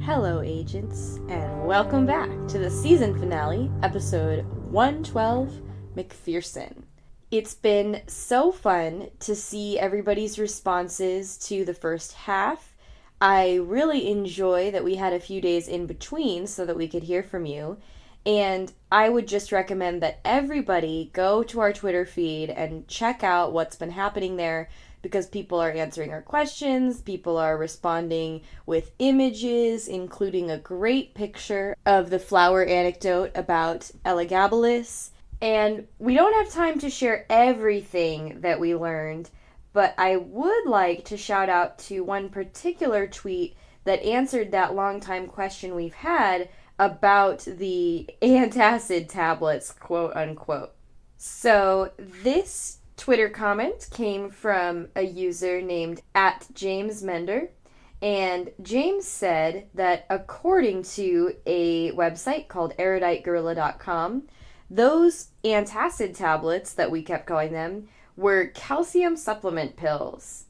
Hello, agents, and welcome back to the season finale, episode 112, MacPherson. It's been so fun to see everybody's responses to the first half. I really enjoy that we had a few days in between so that we could hear from you. And I would just recommend that everybody go to our Twitter feed and check out what's been happening there, because people are answering our questions, people are responding with images, including a great picture of the flower anecdote about Elagabalus. And we don't have time to share everything that we learned, but I would like to shout out to one particular tweet that answered that long-time question we've had about the antacid tablets, quote unquote. So this Twitter comment came from a user named @JamesMender, and James said that according to a website called EruditeGorilla.com, those antacid tablets that we kept calling them were calcium supplement pills.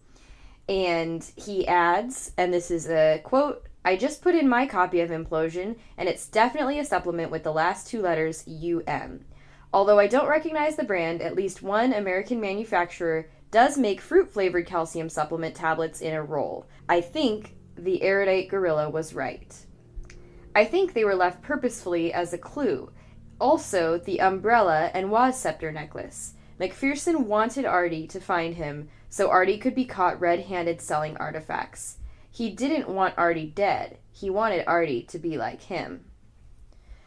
And he adds, and this is a quote, "I just put in my copy of Implosion, and it's definitely a supplement with the last two letters UM. Although I don't recognize the brand, at least one American manufacturer does make fruit-flavored calcium supplement tablets in a roll. I think the Erudite Gorilla was right. I think they were left purposefully as a clue. Also, the umbrella and Waz scepter necklace. MacPherson wanted Artie to find him so Artie could be caught red-handed selling artifacts. He didn't want Artie dead. He wanted Artie to be like him."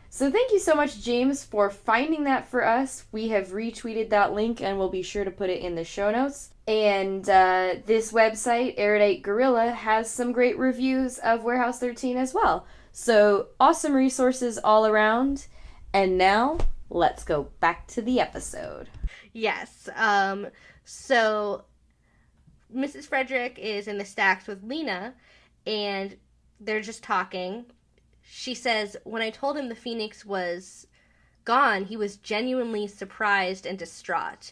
So thank you so much, James, for finding that for us. We have retweeted that link and we'll be sure to put it in the show notes. And this website, Erudite Gorilla, has some great reviews of Warehouse 13 as well. So awesome resources all around. And now, let's go back to the episode. Yes. So Mrs. Frederick is in the stacks with Lena, and they're just talking. She says, "When I told him the Phoenix was gone, he was genuinely surprised and distraught.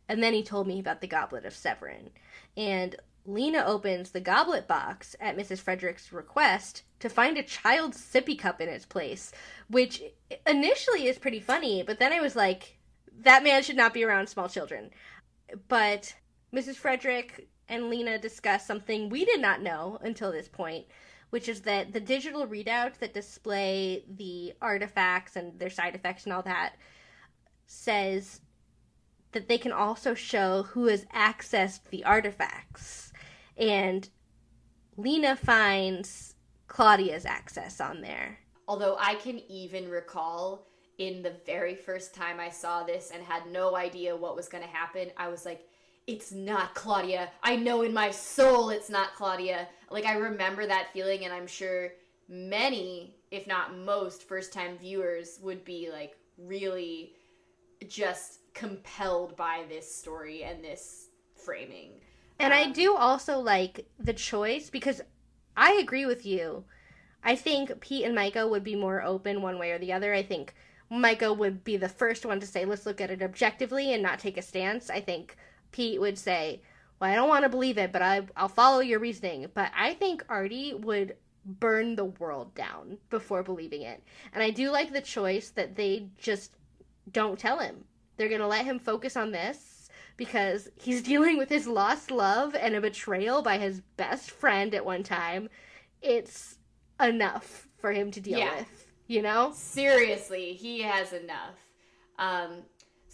And then he told me about the Goblet of Severin." And Lena opens the goblet box at Mrs. Frederick's request to find a child's sippy cup in its place, which initially is pretty funny, but then I was like, that man should not be around small children. But Mrs. Frederick and Lena discuss something we did not know until this point, which is that the digital readouts that display the artifacts and their side effects and all that says that they can also show who has accessed the artifacts. And Lena finds Claudia's access on there. Although I can even recall in the very first time I saw this and had no idea what was going to happen, I was like, it's not Claudia. I know in my soul it's not Claudia. Like, I remember that feeling, and I'm sure many, if not most, first-time viewers would be, like, really just compelled by this story and this framing. And I do also like the choice, because I agree with you. I think Pete and Micah would be more open one way or the other. I think Micah would be the first one to say, let's look at it objectively and not take a stance. I think Pete would say, well, I don't want to believe it, but I'll follow your reasoning. But I think Artie would burn the world down before believing it. And I do like the choice that they just don't tell him. They're going to let him focus on this because he's dealing with his lost love and a betrayal by his best friend at one time. It's enough for him to deal with, you know? Seriously, he has enough.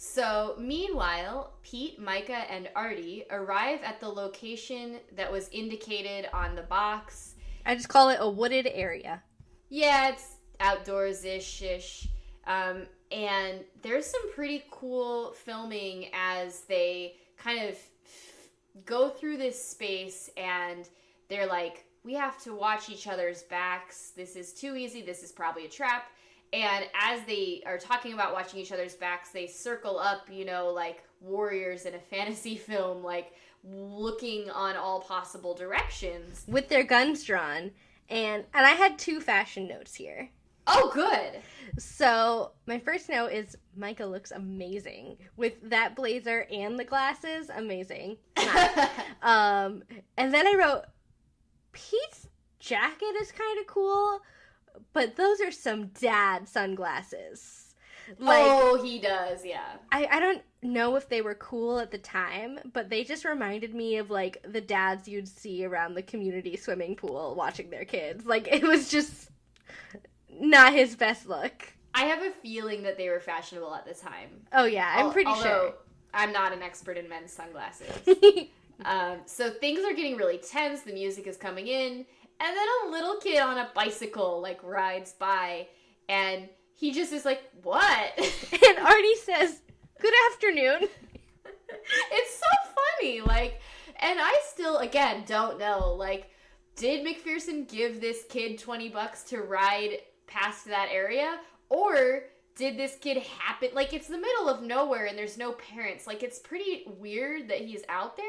So, meanwhile, Pete, Micah, and Artie arrive at the location that was indicated on the box. I just call it a wooded area. Yeah, it's outdoors-ish. And there's some pretty cool filming as they kind of go through this space, and they're like, we have to watch each other's backs. This is too easy. This is probably a trap. And as they are talking about watching each other's backs, they circle up, you know, like warriors in a fantasy film, like looking on all possible directions. With their guns drawn. And I had two fashion notes here. Oh, good. So my first note is Micah looks amazing with that blazer and the glasses. Amazing. And then I wrote, Pete's jacket is kind of cool, but those are some dad sunglasses. Like, oh, he does, yeah. I don't know if they were cool at the time, but they just reminded me of, like, the dads you'd see around the community swimming pool watching their kids. Like, it was just not his best look. I have a feeling that they were fashionable at the time. Oh, yeah, I'm pretty sure. I'm not an expert in men's sunglasses. So things are getting really tense. The music is coming in. And then a little kid on a bicycle, like, rides by. And he just is like, what? And Artie says, good afternoon. It's so funny. Like, and I still, again, don't know. Like, did MacPherson give this kid $20 to ride past that area? Or did this kid happen? Like, it's the middle of nowhere and there's no parents. Like, it's pretty weird that he's out there.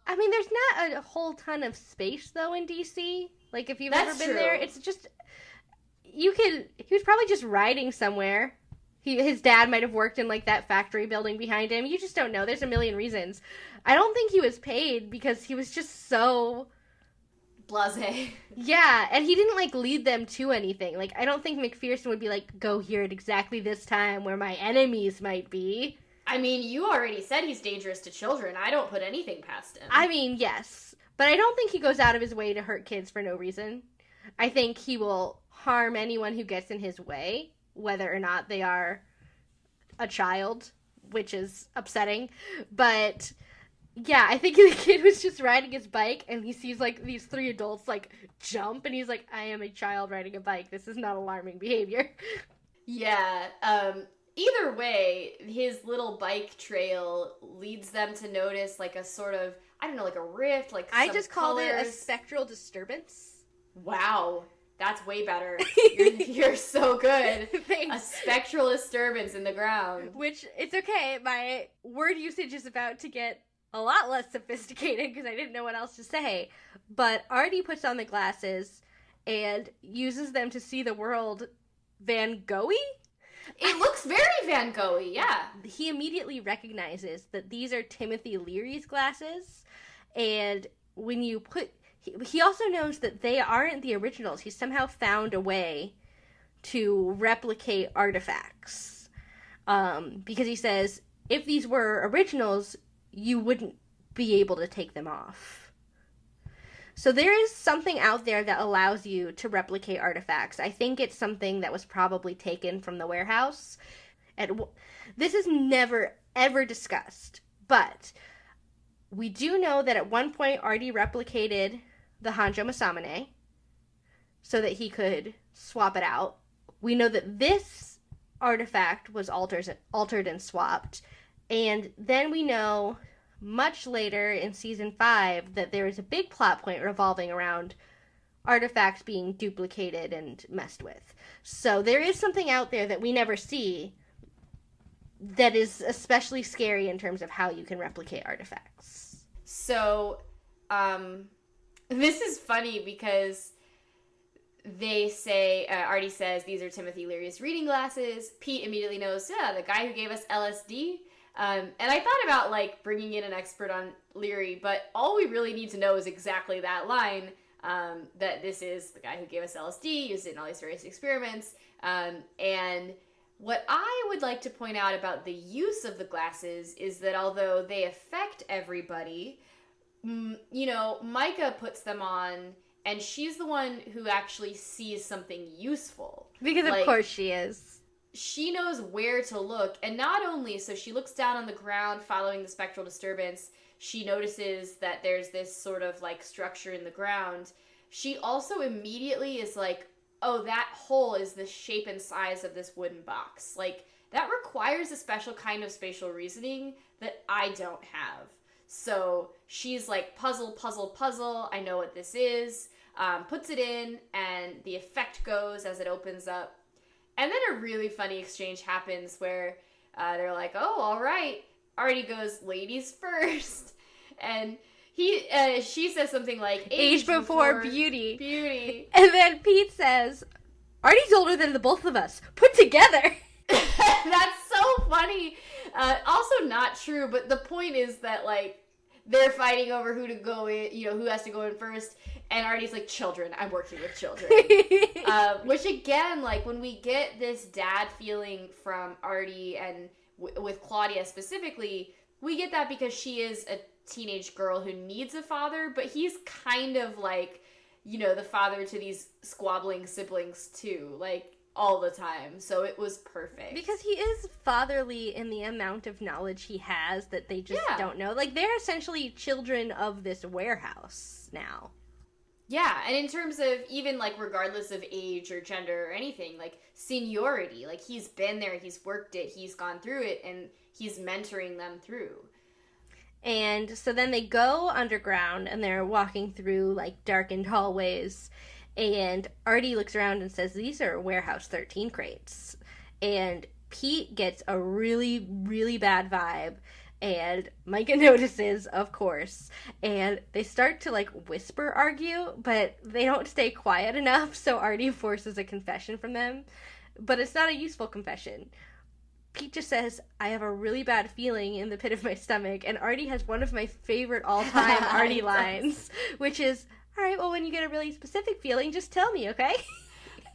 I mean, there's not a whole ton of space, though, in D.C. Like, if you've ever been true. there, it's just, he was probably just riding somewhere. His dad might have worked in, like, that factory building behind him. You just don't know. There's a million reasons. I don't think he was paid because he was just so... Blasé. Yeah, and he didn't, like, lead them to anything. Like, I don't think MacPherson would be like, go here at exactly this time where my enemies might be. I mean, you already said he's dangerous to children. I don't put anything past him. I mean, yes. But I don't think he goes out of his way to hurt kids for no reason. I think he will harm anyone who gets in his way, whether or not they are a child, which is upsetting. But, yeah, I think the kid was just riding his bike, and he sees, like, these three adults, like, jump, and he's like, I am a child riding a bike. This is not alarming behavior. Yeah, either way, his little bike trail leads them to notice, like, a sort of, I don't know, like a rift, like I some just called it a colors. spectral disturbance. Wow, that's way better. You're so good. Thanks. A spectral disturbance in the ground. Which, it's okay, my word usage is about to get a lot less sophisticated because I didn't know what else to say. But Artie puts on the glasses and uses them to see the world Van Gogh-y? It looks very Van Gogh-y, yeah. He immediately recognizes that these are Timothy Leary's glasses, and when you put... He also knows that they aren't the originals. He somehow found a way to replicate artifacts. Because he says, if these were originals, you wouldn't be able to take them off. So there is something out there that allows you to replicate artifacts. I think it's something that was probably taken from the warehouse. This is never, ever discussed. But we do know that at one point Artie replicated the Hanjo Masamune so that he could swap it out. We know that this artifact was altered and swapped. And then we know much later in season 5 that there is a big plot point revolving around artifacts being duplicated and messed with. So there is something out there that we never see that is especially scary in terms of how you can replicate artifacts. So, this is funny because they say, Artie says, these are Timothy Leary's reading glasses. Pete immediately knows, the guy who gave us LSD. And I thought about, like, bringing in an expert on Leary, but all we really need to know is exactly that line, that this is the guy who gave us LSD, used it in all these various experiments. And what I would like to point out about the use of the glasses is that although they affect everybody, you know, Micah puts them on, and she's the one who actually sees something useful. Because of course she is. She knows where to look, and not only, so she looks down on the ground following the spectral disturbance, she notices that there's this sort of, like, structure in the ground. She also immediately is like, oh, that hole is the shape and size of this wooden box. Like, that requires a special kind of spatial reasoning that I don't have. So she's like, puzzle, puzzle, puzzle, I know what this is, puts it in, and the effect goes as it opens up. And then a really funny exchange happens where they're like, oh, all right. Artie goes, ladies first. And she says something like, age before beauty. Beauty. And then Pete says, Artie's older than the both of us, put together. That's so funny. Also not true, but the point is that, like, they're fighting over who to go in, you know, who has to go in first. And Artie's like, children, I'm working with children. Which again, like when we get this dad feeling from Artie and with Claudia specifically, we get that because she is a teenage girl who needs a father, but he's kind of like, you know, the father to these squabbling siblings too, like all the time. So it was perfect. Because he is fatherly in the amount of knowledge he has that they just don't know. Like, they're essentially children of this warehouse now. Yeah, and in terms of even, like, regardless of age or gender or anything, like, seniority, like, he's been there, he's worked it, he's gone through it, and he's mentoring them through. And so then they go underground, and they're walking through, like, darkened hallways, and Artie looks around and says, these are Warehouse 13 crates. And Pete gets a really, really bad vibe, and Micah notices, of course, and they start to, like, whisper argue, but they don't stay quiet enough, so Artie forces a confession from them. But it's not a useful confession. Pete just says, I have a really bad feeling in the pit of my stomach, and Artie has one of my favorite all-time Artie lines, which is, all right, well, when you get a really specific feeling, just tell me, okay?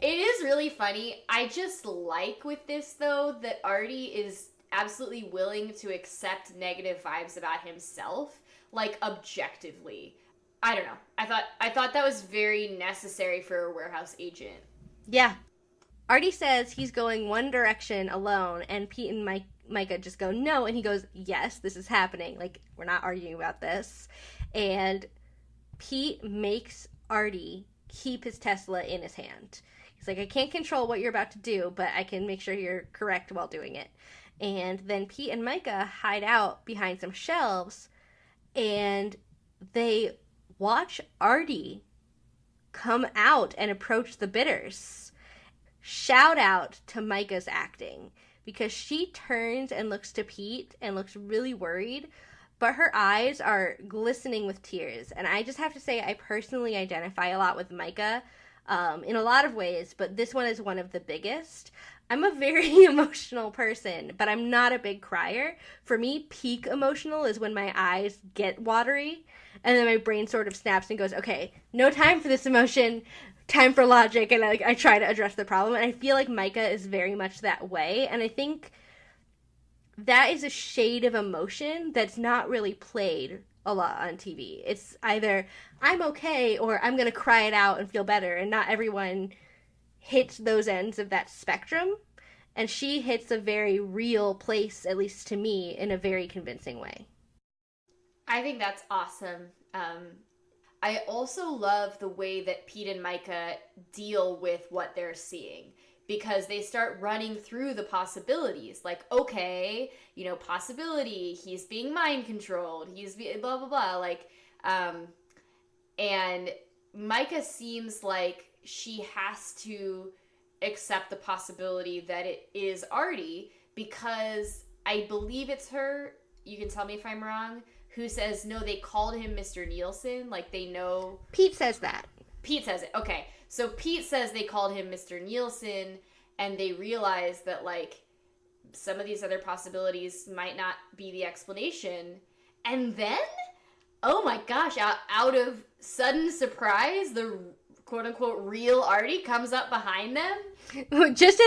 It is really funny. I just like with this, though, that Artie is absolutely willing to accept negative vibes about himself, like, objectively. I don't know. I thought that was very necessary for a warehouse agent. Yeah. Artie says he's going one direction alone, and Pete and Micah just go, no, and he goes, yes, this is happening. Like, we're not arguing about this. And Pete makes Artie keep his Tesla in his hand. He's like, I can't control what you're about to do, but I can make sure you're correct while doing it. And then Pete and Micah hide out behind some shelves, and they watch Artie come out and approach the bidders. Shout out to Micah's acting, because she turns and looks to Pete and looks really worried, but her eyes are glistening with tears. And I just have to say, I personally identify a lot with Micah in a lot of ways, but this one is one of the biggest. I'm a very emotional person, but I'm not a big crier. For me, peak emotional is when my eyes get watery, and then my brain sort of snaps and goes, okay, no time for this emotion, time for logic, and I try to address the problem. And I feel like Micah is very much that way, and I think that is a shade of emotion that's not really played a lot on TV. It's either I'm okay or I'm going to cry it out and feel better, and not everyone hits those ends of that spectrum, and she hits a very real place, at least to me, in a very convincing way. I think that's awesome. I also love the way that Pete and Micah deal with what they're seeing, because they start running through the possibilities. Like, okay, you know, possibility, he's being mind controlled, he's blah, blah, blah. Like, and Micah seems like she has to accept the possibility that it is Artie, because I believe it's her, you can tell me if I'm wrong, who says, no, they called him Mr. Nielsen, like they know. Pete says that. Pete says it, okay. So Pete says they called him Mr. Nielsen, and they realize that, like, some of these other possibilities might not be the explanation. And then, oh my gosh, out of sudden surprise, the quote-unquote real Artie comes up behind them. Just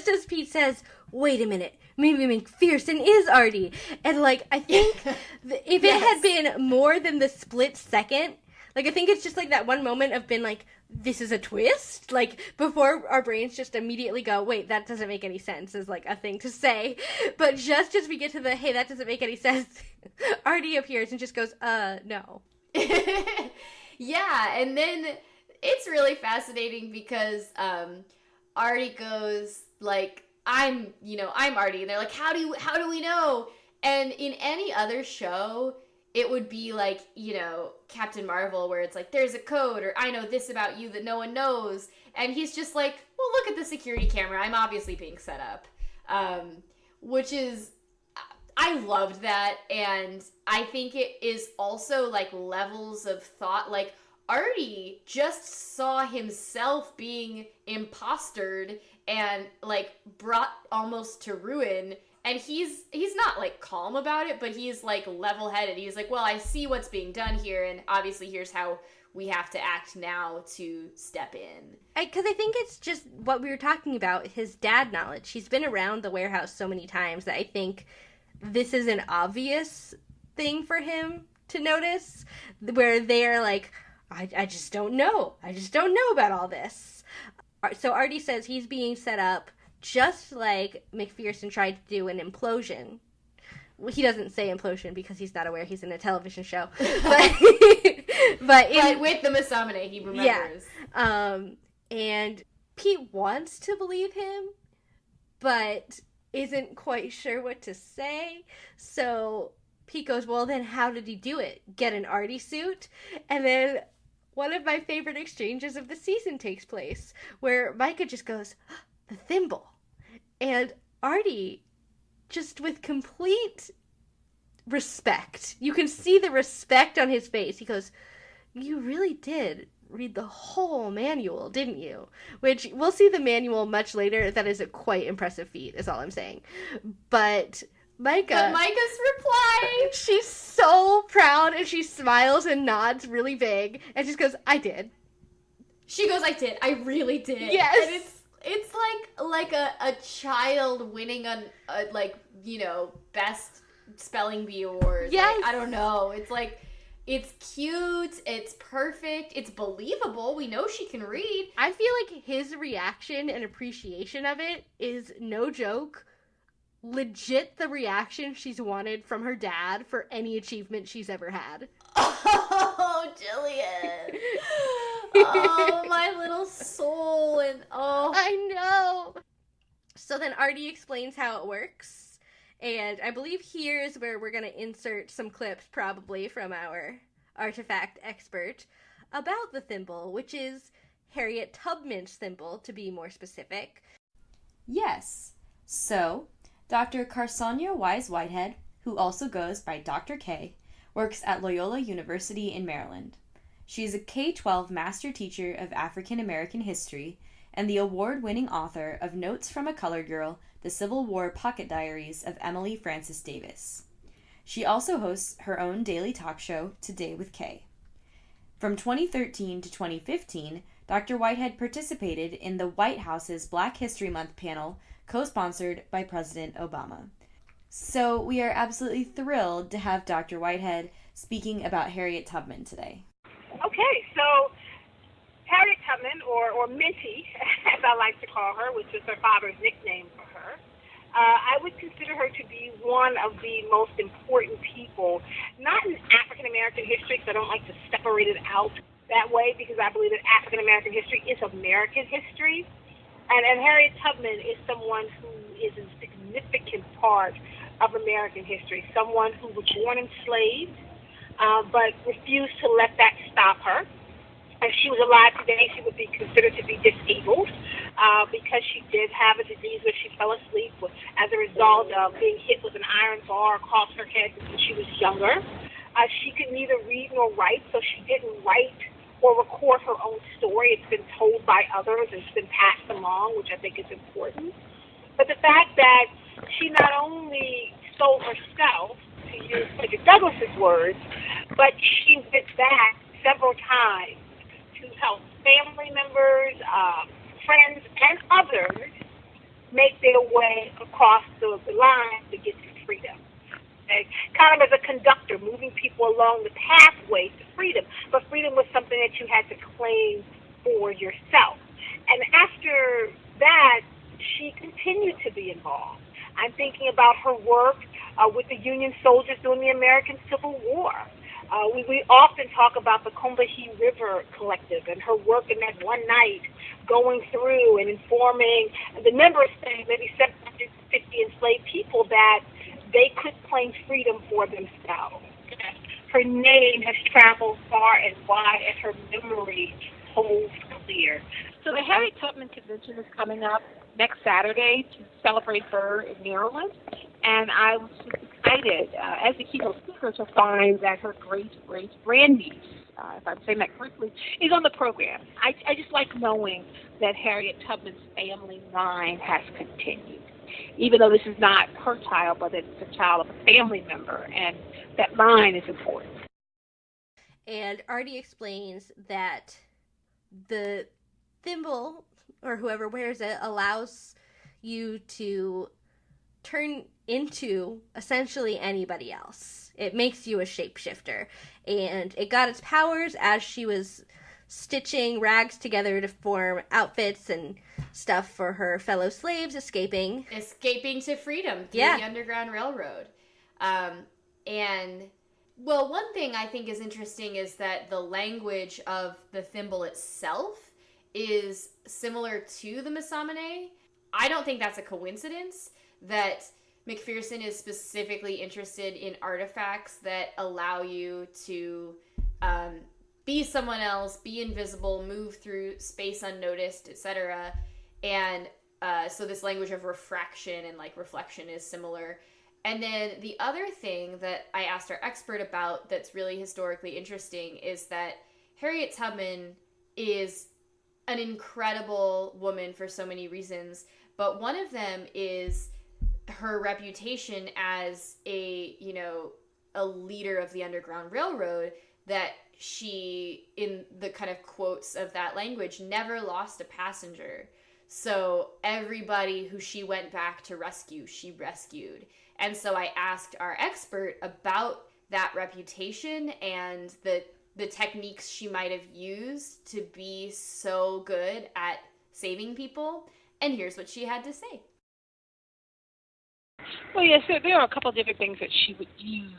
as Pete says, wait a minute, maybe MacPherson is Artie. And, like, I think if it had been more than the split second, like, I think it's just, like, that one moment of being like, this is a twist? Like, before our brains just immediately go, wait, that doesn't make any sense, is, like, a thing to say. But just as we get to the, hey, that doesn't make any sense, Artie appears and just goes, no. Yeah, and then it's really fascinating because Artie goes, like, I'm Artie. And they're like, how do we know? And in any other show, it would be like, you know, Captain Marvel, where it's like, there's a code, or I know this about you that no one knows. And he's just like, well, look at the security camera. I'm obviously being set up. Which is, I loved that. And I think it is also like levels of thought. Like, Artie just saw himself being impostered and, like, brought almost to ruin. And he's not, like, calm about it, but he's, like, level-headed. He's like, well, I see what's being done here, and obviously here's how we have to act now to step in. Because I think it's just what we were talking about, his dad knowledge. He's been around the warehouse so many times that I think this is an obvious thing for him to notice, where they're like, I just don't know. I just don't know about all this. So Artie says he's being set up just like MacPherson tried to do an implosion. Well, he doesn't say implosion because he's not aware he's in a television show. But with the Masamune, he remembers. Yeah. And Pete wants to believe him, but isn't quite sure what to say. So Pete goes, well, then how did he do it? Get an Artie suit? And then one of my favorite exchanges of the season takes place, where Micah just goes, the thimble. And Artie, just with complete respect, you can see the respect on his face. He goes, you really did read the whole manual, didn't you? Which, we'll see the manual much later. That is a quite impressive feat, is all I'm saying. But Micah's reply, she's so proud, and she smiles and nods really big, and just goes, I did. She goes, I did. I really did. Yes. And it's like a child winning a best spelling bee award. Yes. Like, I don't know. It's like, it's cute. It's perfect. It's believable. We know she can read. I feel like his reaction and appreciation of it is, no joke, legit the reaction she's wanted from her dad for any achievement she's ever had. Oh, Jillian. Oh, my little soul. And I know. So then Artie explains how it works. And I believe here's where we're going to insert some clips, probably from our artifact expert, about the thimble, which is Harriet Tubman's thimble, to be more specific. Yes. So, Dr. Carsonia Wise Whitehead, who also goes by Dr. K, works at Loyola University in Maryland. She is a K-12 master teacher of African American history and the award-winning author of Notes from a Colored Girl, The Civil War Pocket Diaries of Emily Frances Davis. She also hosts her own daily talk show, Today with Kay. From 2013 to 2015, Dr. Whitehead participated in the White House's Black History Month panel, co-sponsored by President Obama. So we are absolutely thrilled to have Dr. Whitehead speaking about Harriet Tubman today. Okay, so Harriet Tubman, or Minty, as I like to call her, which is her father's nickname for her, I would consider her to be one of the most important people, not in African American history, because I don't like to separate it out that way, because I believe that African American history is American history. And Harriet Tubman is someone who is a significant part of American history, someone who was born enslaved, but refused to let that stop her. If she was alive today, she would be considered to be disabled because she did have a disease where she fell asleep as a result of being hit with an iron bar across her head when she was younger. She could neither read nor write, so she didn't write or record her own story. It's been told by others. It's been passed along, which I think is important. But the fact that she not only sold herself, to use Frederick Douglass's words, but she went back several times to help family members, friends, and others make their way across the line to get to freedom. Okay? Kind of as a conductor, moving people along the pathway to freedom. But freedom was something that you had to claim for yourself. And after that, she continued to be involved. I'm thinking about her work with the Union soldiers during the American Civil War. We often talk about the Combahee River Collective and her work in that one night going through and informing the members, maybe 750 enslaved people, that they could claim freedom for themselves. Her name has traveled far and wide, and her memory holds clear. So the Harriet Tubman Convention is coming up next Saturday to celebrate her in Maryland, and I was just excited as the keynote speaker to find that her great-great-grandniece, if I'm saying that correctly, is on the program. I just like knowing that Harriet Tubman's family line has continued, even though this is not her child, but it's the child of a family member, and that line is important. And Artie explains that the thimble, or whoever wears it, allows you to turn into essentially anybody else. It makes you a shapeshifter. And it got its powers as she was stitching rags together to form outfits and stuff for her fellow slaves escaping to freedom through the Underground Railroad. And, well, one thing I think is interesting is that the language of the thimble itself is similar to the Masamune. I don't think that's a coincidence that MacPherson is specifically interested in artifacts that allow you to be someone else, be invisible, move through space unnoticed, etc. And so this language of refraction and like reflection is similar. And then the other thing that I asked our expert about that's really historically interesting is that Harriet Tubman is an incredible woman for so many reasons, but one of them is her reputation as a leader of the Underground Railroad, that she, in the kind of quotes of that language, never lost a passenger. So everybody who she went back to rescue, she rescued. And so I asked our expert about that reputation and the techniques she might have used to be so good at saving people. And here's what she had to say. Well, yes, there are a couple of different things that she would use.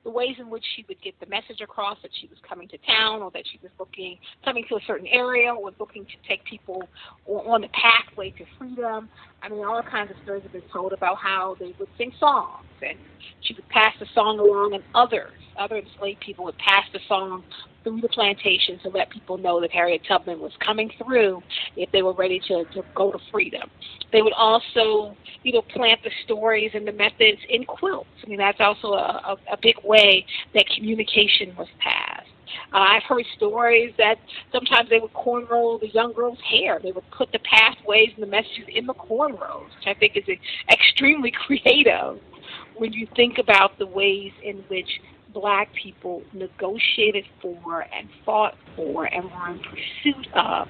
The ways in which she would get the message across that she was coming to town, or that she was coming to a certain area, or looking to take people on the pathway to freedom. I mean, all kinds of stories have been told about how they would sing songs, and she would pass the song along, and other enslaved people would pass the song through the plantation to let people know that Harriet Tubman was coming through if they were ready to go to freedom. They would also, plant the stories and the methods in quilts. I mean, that's also a big way that communication was passed. I've heard stories that sometimes they would cornrow the young girl's hair. They would put the pathways and the messages in the cornrows, which I think is extremely creative when you think about the ways in which Black people negotiated for and fought for and were in pursuit of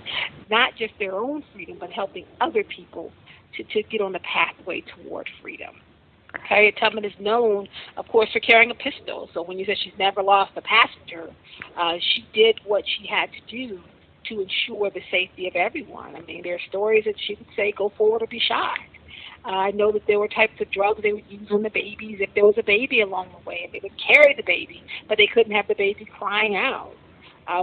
not just their own freedom, but helping other people to get on the pathway toward freedom. Harriet Tubman is known, of course, for carrying a pistol. So when you said she's never lost a passenger, she did what she had to do to ensure the safety of everyone. I mean, there are stories that she would say, go forward or be shot. I know that there were types of drugs they would use on the babies if there was a baby along the way. They would carry the baby, but they couldn't have the baby crying out.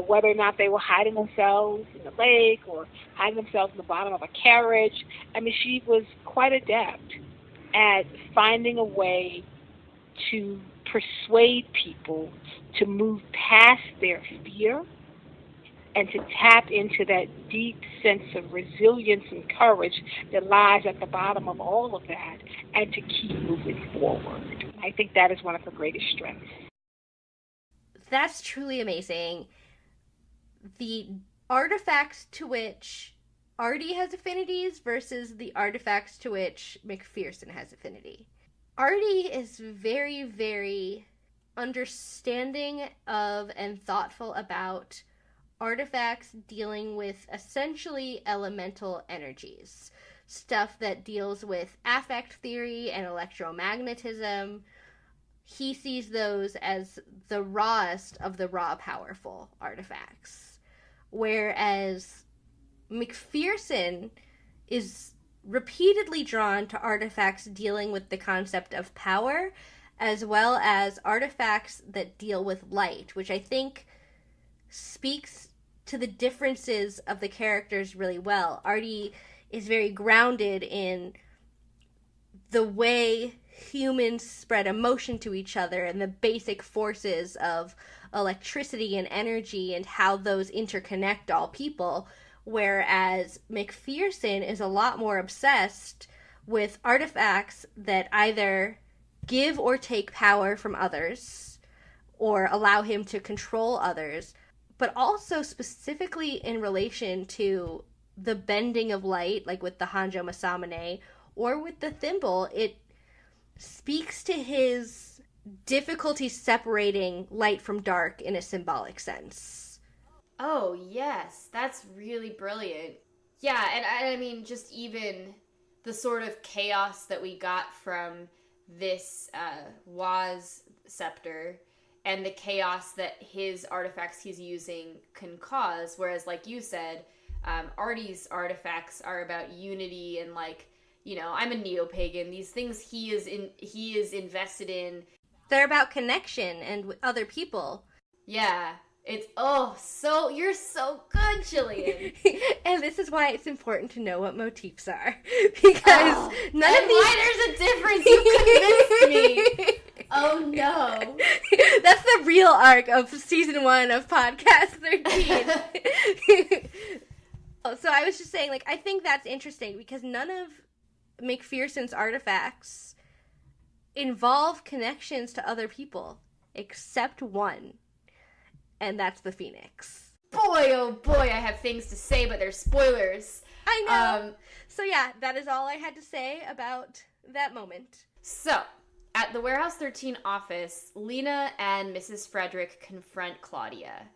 Whether or not they were hiding themselves in the lake or hiding themselves in the bottom of a carriage. I mean, she was quite adept at finding a way to persuade people to move past their fear and to tap into that deep sense of resilience and courage that lies at the bottom of all of that, and to keep moving forward. I think that is one of her greatest strengths. That's truly amazing. The artifacts to which Artie has affinities versus the artifacts to which MacPherson has affinity. Artie is very, very understanding of and thoughtful about artifacts dealing with essentially elemental energies. Stuff that deals with affect theory and electromagnetism. He sees those as the rawest of the raw powerful artifacts. Whereas MacPherson is repeatedly drawn to artifacts dealing with the concept of power, as well as artifacts that deal with light, which I think speaks to the differences of the characters really well. Artie is very grounded in the way humans spread emotion to each other and the basic forces of electricity and energy and how those interconnect all people, whereas MacPherson is a lot more obsessed with artifacts that either give or take power from others or allow him to control others, but also specifically in relation to the bending of light, like with the Hanjo Masamune, or with the thimble. It speaks to his difficulty separating light from dark in a symbolic sense. Oh, yes. That's really brilliant. Yeah, and I mean, just even the sort of chaos that we got from this Waz scepter and the chaos that his artifacts he's using can cause, whereas, like you said, Artie's artifacts are about unity and, like, you know, I'm a neo-pagan. These things he is invested in. They're about connection and with other people. Yeah. It's, you're so good, Jillian. And this is why it's important to know what motifs are. Because none of these... why there's a difference, you convinced me. Oh, no. That's the real arc of season 1 of Podcast 13. So I was just saying, like, I think that's interesting because none of MacPherson's artifacts involve connections to other people, except one. And that's the Phoenix. Boy, oh boy, I have things to say, but they're spoilers. I know. So yeah, that is all I had to say about that moment. So, at the Warehouse 13 office, Lena and Mrs. Frederick confront Claudia.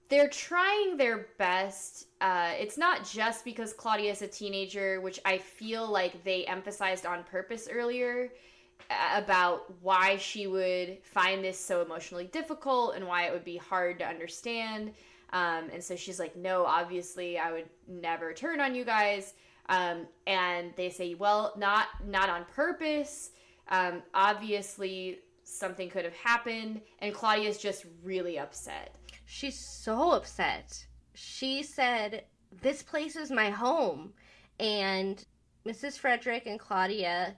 They're trying their best. It's not just because Claudia is a teenager, which I feel like they emphasized on purpose earlier, about why she would find this so emotionally difficult and why it would be hard to understand. And so she's like, no, obviously I would never turn on you guys. And they say, well, not on purpose. Obviously something could have happened. And Claudia's just really upset. She's so upset. She said, this place is my home. And Mrs. Frederick and Claudia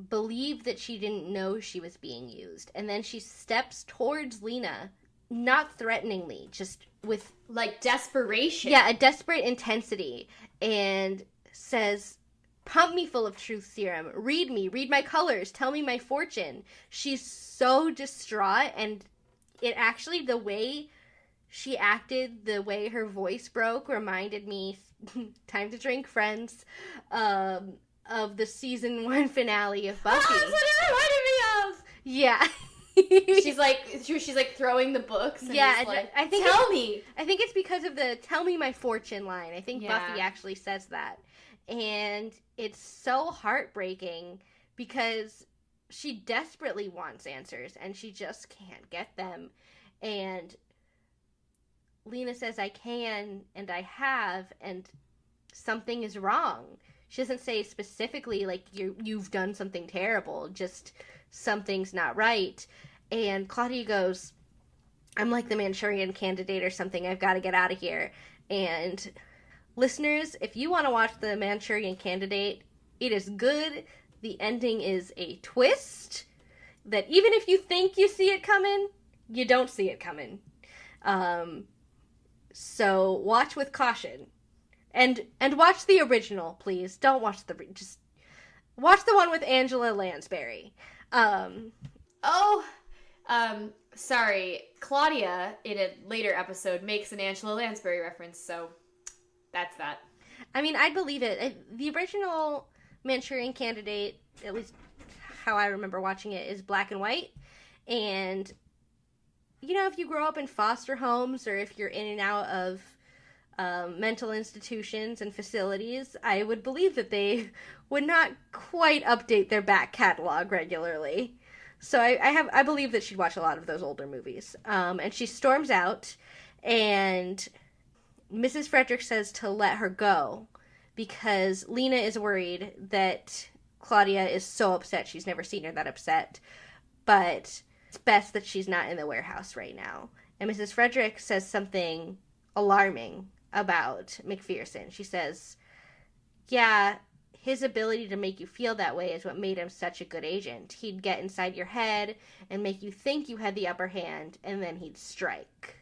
believe that she didn't know she was being used. And then she steps towards Lena, not threateningly, just with... like desperation. Yeah, a desperate intensity. And says, pump me full of truth serum. Read me. Read my colors. Tell me my fortune. She's so distraught. And it actually, the way she acted, the way her voice broke, reminded me, time to drink, friends, of the season 1 finale of Buffy. Oh, that's what it reminded me of! Yeah. she's like throwing the books and yeah, like, I think tell me! I think it's because of the tell me my fortune line. I think Yeah. Buffy actually says that. And it's so heartbreaking because she desperately wants answers and she just can't get them. And Lena says, I can and I have, and something is wrong. She doesn't say specifically, like, you've done something terrible, just something's not right. And Claudia goes, I'm like the Manchurian Candidate or something. I've got to get out of here. And listeners, if you want to watch the Manchurian Candidate, it is good. The ending is a twist that even if you think you see it coming, you don't see it coming. So watch with caution. And watch the original, please. Don't watch just watch the one with Angela Lansbury. Sorry. Claudia, in a later episode, makes an Angela Lansbury reference, so that's that. I mean, I believe it. The original Manchurian Candidate, at least how I remember watching it, is black and white. And, you know, if you grow up in foster homes or if you're in and out of mental institutions and facilities, I would believe that they would not quite update their back catalog regularly. So I believe that she'd watch a lot of those older movies. And she storms out, and Mrs. Frederick says to let her go because Lena is worried that Claudia is so upset. She's never seen her that upset. But it's best that she's not in the warehouse right now. And Mrs. Frederick says something alarming about MacPherson. She says, yeah, his ability to make you feel that way is what made him such a good agent. He'd get inside your head and make you think you had the upper hand, and then he'd strike.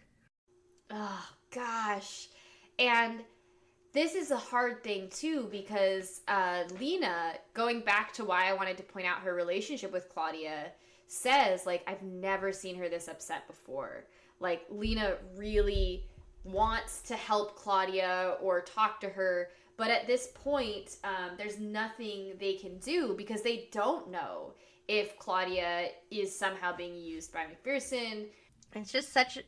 Oh, gosh. And this is a hard thing, too, because Lena, going back to why I wanted to point out her relationship with Claudia, says, like, I've never seen her this upset before. Like, Lena really wants to help Claudia or talk to her, but at this point, there's nothing they can do because they don't know if Claudia is somehow being used by MacPherson. It's just such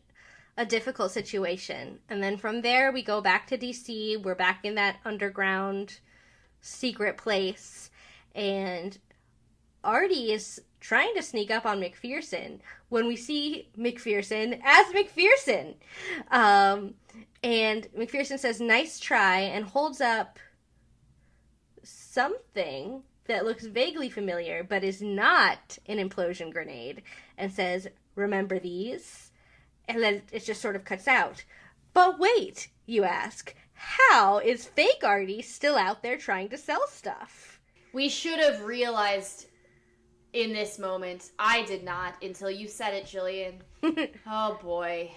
a difficult situation. And then from there, we go back to DC. We're back in that underground secret place. And Artie is trying to sneak up on MacPherson when we see MacPherson as MacPherson. And MacPherson says, "Nice try," and holds up something that looks vaguely familiar, but is not an implosion grenade, and says, "Remember these?" And then it just sort of cuts out. But wait, you ask, how is fake Artie still out there trying to sell stuff? We should have realized in this moment. I did not until you said it, Jillian. Oh boy.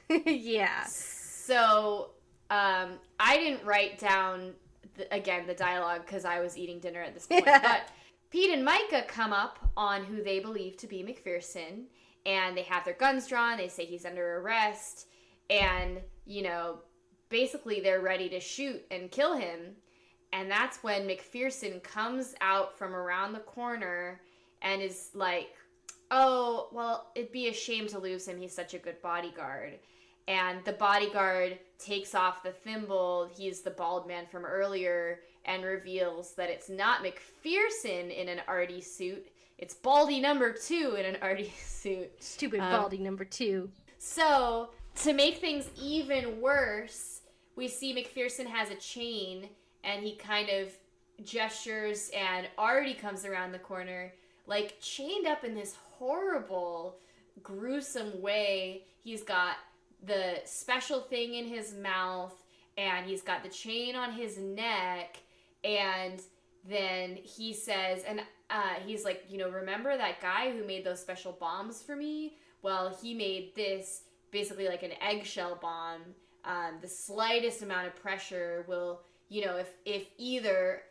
Yeah. So, I didn't write down, the dialogue because I was eating dinner at this point. But Pete and Micah come up on who they believe to be MacPherson, and they have their guns drawn. They say he's under arrest, and, basically they're ready to shoot and kill him. And that's when MacPherson comes out from around the corner and is like, "Oh, well, it'd be a shame to lose him. He's such a good bodyguard." And the bodyguard takes off the thimble. He's the bald man from earlier, and reveals that it's not MacPherson in an Artie suit. It's Baldy number 2 in an Artie suit. Stupid Baldy number 2. So, to make things even worse, we see MacPherson has a chain, and he kind of gestures, and Artie comes around the corner, like, chained up in this horrible, gruesome way. He's got the special thing in his mouth, and he's got the chain on his neck, and then he says, and he's like, "Remember that guy who made those special bombs for me? Well, he made this basically like an eggshell bomb. The slightest amount of pressure will, if either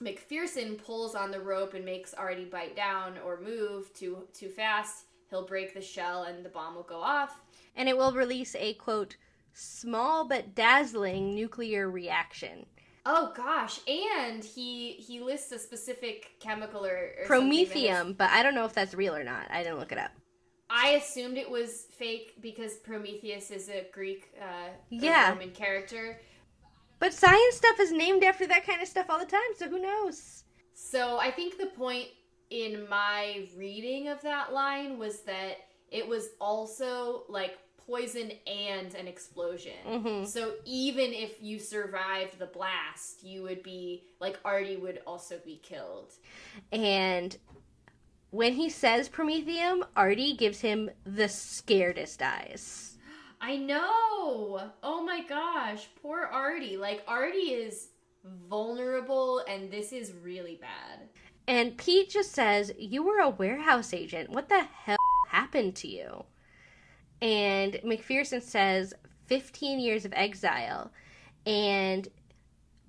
MacPherson pulls on the rope and makes Artie bite down or move too fast, he'll break the shell and the bomb will go off. And it will release a, quote, small but dazzling nuclear reaction." Oh gosh, and he lists a specific chemical or Promethium, but I don't know if that's real or not. I didn't look it up. I assumed it was fake because Prometheus is a Greek Roman character. But science stuff is named after that kind of stuff all the time, so who knows? So I think the point in my reading of that line was that it was also like poison and an explosion. Mm-hmm. So even if you survived the blast, you would be, like, Artie would also be killed. And when he says Promethium, Artie gives him the scaredest eyes. I know! Oh my gosh, poor Artie. Like, Artie is vulnerable, and this is really bad. And Pete just says, "You were a warehouse agent. What the hell happened to you?" And MacPherson says 15 years of exile, and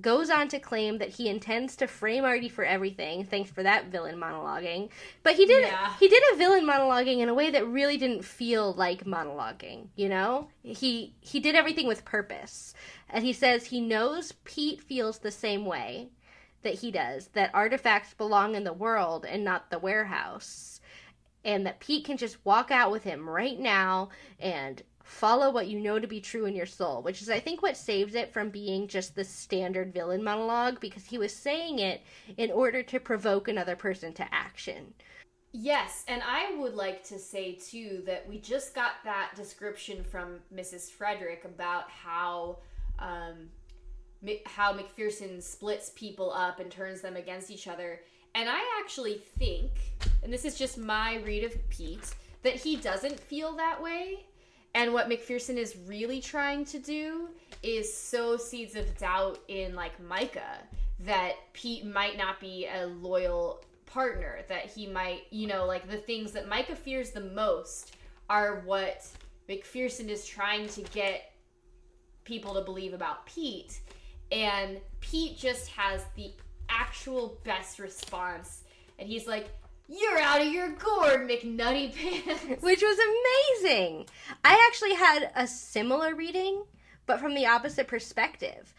goes on to claim that he intends to frame Artie for everything. Thanks for that villain monologuing. But he did a villain monologuing in a way that really didn't feel like monologuing, He did everything with purpose. And he says he knows Pete feels the same way that he does, that artifacts belong in the world and not the warehouse. And that Pete can just walk out with him right now and follow what you know to be true in your soul, which is, I think, what saves it from being just the standard villain monologue, because he was saying it in order to provoke another person to action. Yes, and I would like to say, too, that we just got that description from Mrs. Frederick about how MacPherson splits people up and turns them against each other. And I actually think, and this is just my read of Pete, that he doesn't feel that way. And what MacPherson is really trying to do is sow seeds of doubt in, like, Micah, that Pete might not be a loyal partner, that he might, like, the things that Micah fears the most are what MacPherson is trying to get people to believe about Pete. And Pete just has the actual best response, and he's like, "You're out of your gourd, McNutty Pants," which was amazing. I actually had a similar reading, but from the opposite perspective.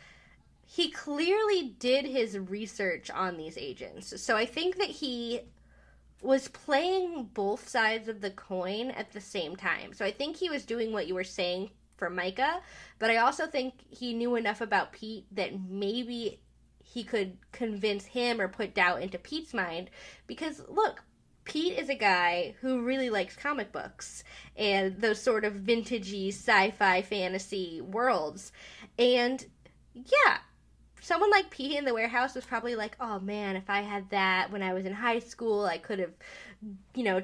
He clearly did his research on these agents, so I think that he was playing both sides of the coin at the same time. So I think he was doing what you were saying for Micah, but I also think he knew enough about Pete that maybe he could convince him or put doubt into Pete's mind. Because, look, Pete is a guy who really likes comic books and those sort of vintagey sci-fi fantasy worlds. And, yeah, someone like Pete in the warehouse was probably like, oh man, if I had that when I was in high school, I could have,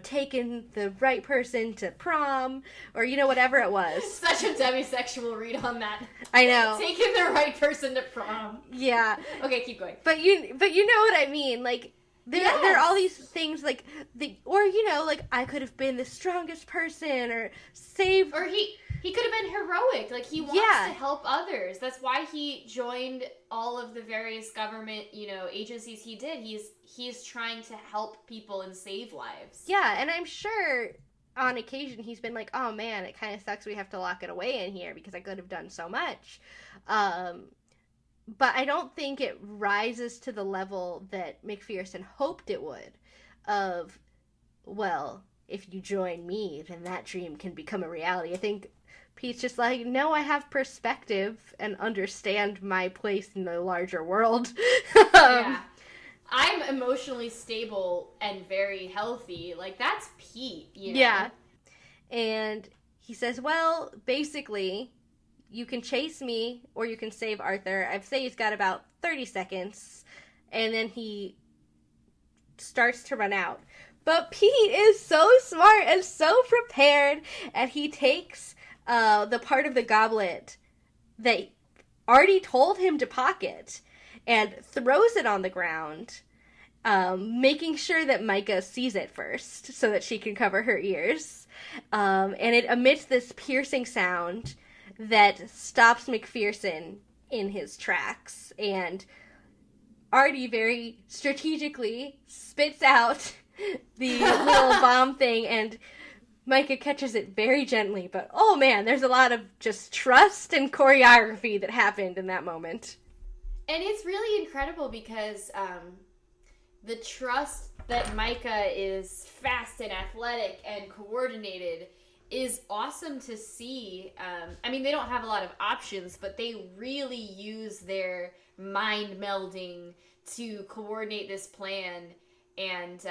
taken the right person to prom, or, whatever it was. Such a demisexual read on that. I know. Taking the right person to prom. Yeah. Okay, keep going. But you know what I mean, like, there are all these things, like, I could have been the strongest person, or saved... Or he could have been heroic. Like, he wants to help others. That's why he joined all of the various government, agencies he did. He's trying to help people and save lives. Yeah, and I'm sure on occasion he's been like, oh man, it kind of sucks we have to lock it away in here because I could have done so much. But I don't think it rises to the level that MacPherson hoped it would of, well, if you join me, then that dream can become a reality. I think Pete's just like, no, I have perspective and understand my place in the larger world. Yeah. I'm emotionally stable and very healthy. Like, that's Pete, Yeah. And he says, well, basically, you can chase me or you can save Arthur. I'd say he's got about 30 seconds. And then he starts to run out. But Pete is so smart and so prepared. And he takes the part of the goblet that Artie told him to pocket and throws it on the ground, making sure that Micah sees it first so that she can cover her ears. And it emits this piercing sound that stops MacPherson in his tracks. And Artie very strategically spits out the little bomb thing, and Micah catches it very gently. But, oh man, there's a lot of just trust and choreography that happened in that moment. And it's really incredible because the trust that Micah is fast and athletic and coordinated is awesome to see. They don't have a lot of options, but they really use their mind melding to coordinate this plan. And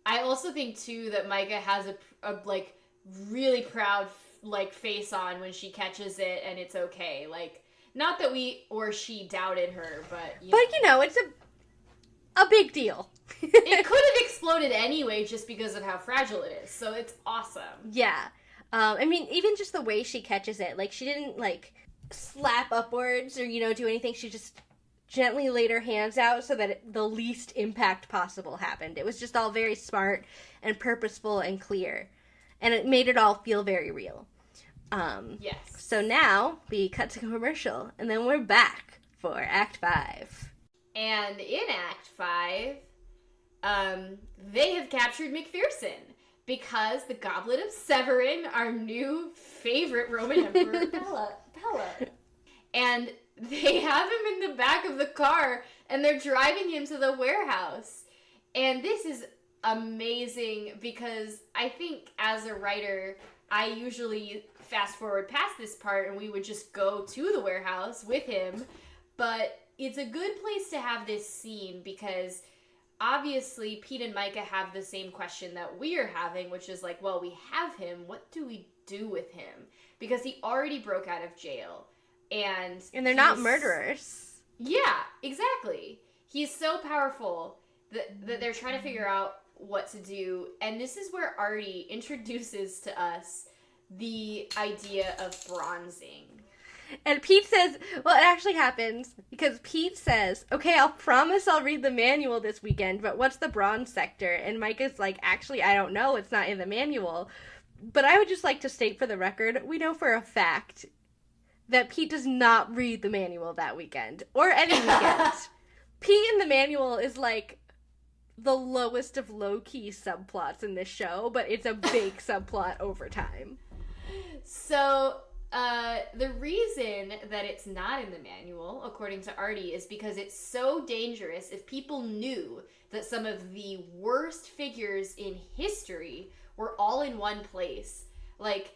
I also think, too, that Micah has a really proud, face on when she catches it and it's okay. Not that we or she doubted her, but... it's a big deal. It could have exploded anyway just because of how fragile it is, so it's awesome. Yeah. Even just the way she catches it. She didn't, slap upwards or, do anything. She just gently laid her hands out so that the least impact possible happened. It was just all very smart and purposeful and clear. And it made it all feel very real. Yes. So now we cut to commercial, and then we're back for Act 5. And in Act 5, they have captured MacPherson because the Goblet of Severin, our new favorite Roman Emperor, Bella. And they have him in the back of the car, and they're driving him to the warehouse. And this is amazing because I think as a writer, I usually fast forward past this part and we would just go to the warehouse with him. But it's a good place to have this scene because obviously Pete and Micah have the same question that we are having, which is well, we have him. What do we do with him? Because he already broke out of jail. And they're not murderers. Yeah, exactly. He's so powerful that they're trying to figure out what to do. And this is where Artie introduces to us the idea of bronzing. And Pete says, well, it actually happens because Pete says, okay, I'll promise I'll read the manual this weekend, but what's the bronze sector? And Micah's like, actually, I don't know. It's not in the manual. But I would just like to state for the record, we know for a fact that Pete does not read the manual that weekend or any weekend. Pete in the manual is the lowest of low-key subplots in this show, but it's a big subplot over time. So The reason that it's not in the manual, according to Artie, is because it's so dangerous. If people knew that some of the worst figures in history were all in one place, like,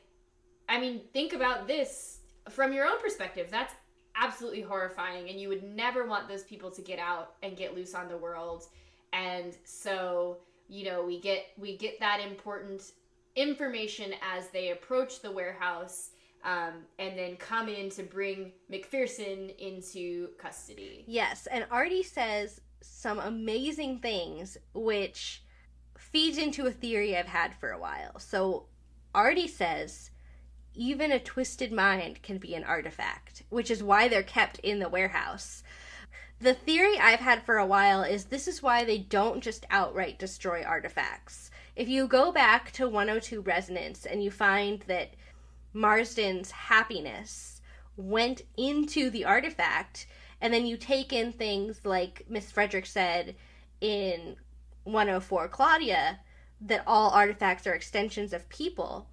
I mean, think about this from your own perspective. That's absolutely horrifying, and you would never want those people to get out and get loose on the world. And so, you know, we get that important information as they approach the warehouse, and then come in to bring MacPherson into custody. Yes, and Artie says some amazing things, which feeds into a theory I've had for a while. So Artie says even a twisted mind can be an artifact, which is why they're kept in the warehouse. The theory I've had for a while is this is why they don't just outright destroy artifacts. If you go back to 102 Resonance and you find that Marsden's happiness went into the artifact, and then you take in things like Miss Frederick said in 104 Claudia, that all artifacts are extensions of people,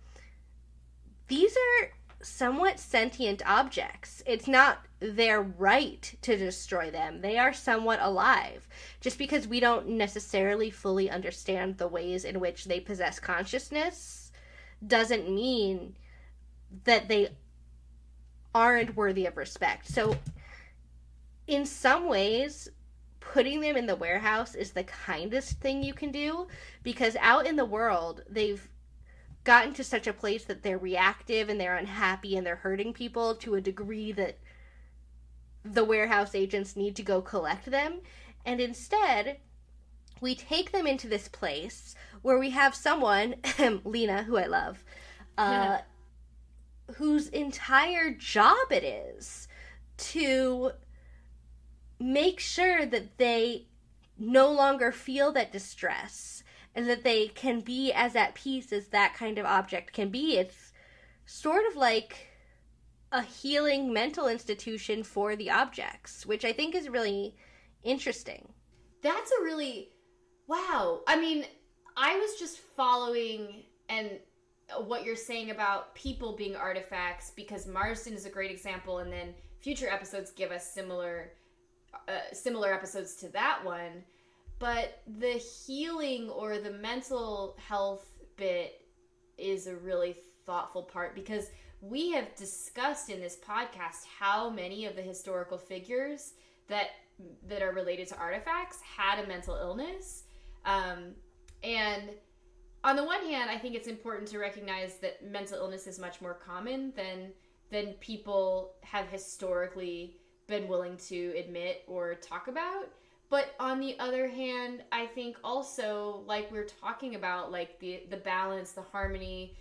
these are somewhat sentient objects. It's not their right to destroy them. They are somewhat alive. Just because we don't necessarily fully understand the ways in which they possess consciousness doesn't mean that they aren't worthy of respect. So in some ways, putting them in the warehouse is the kindest thing you can do, because out in the world, they've gotten to such a place that they're reactive and they're unhappy and they're hurting people to a degree that the warehouse agents need to go collect them. And instead, we take them into this place where we have someone, Lena, who I love, whose entire job it is to make sure that they no longer feel that distress and that they can be as at peace as that kind of object can be. It's sort of like a healing mental institution for the objects, which I think is really interesting. That's a really, wow. I mean, I was just following and what you're saying about people being artifacts, because Marsden is a great example, and then future episodes give us similar episodes to that one. But the healing or the mental health bit is a really thoughtful part, because we have discussed in this podcast how many of the historical figures that are related to artifacts had a mental illness. And on the one hand, I think it's important to recognize that mental illness is much more common than people have historically been willing to admit or talk about. But on the other hand, I think also, like we're talking about, like the balance, the harmony,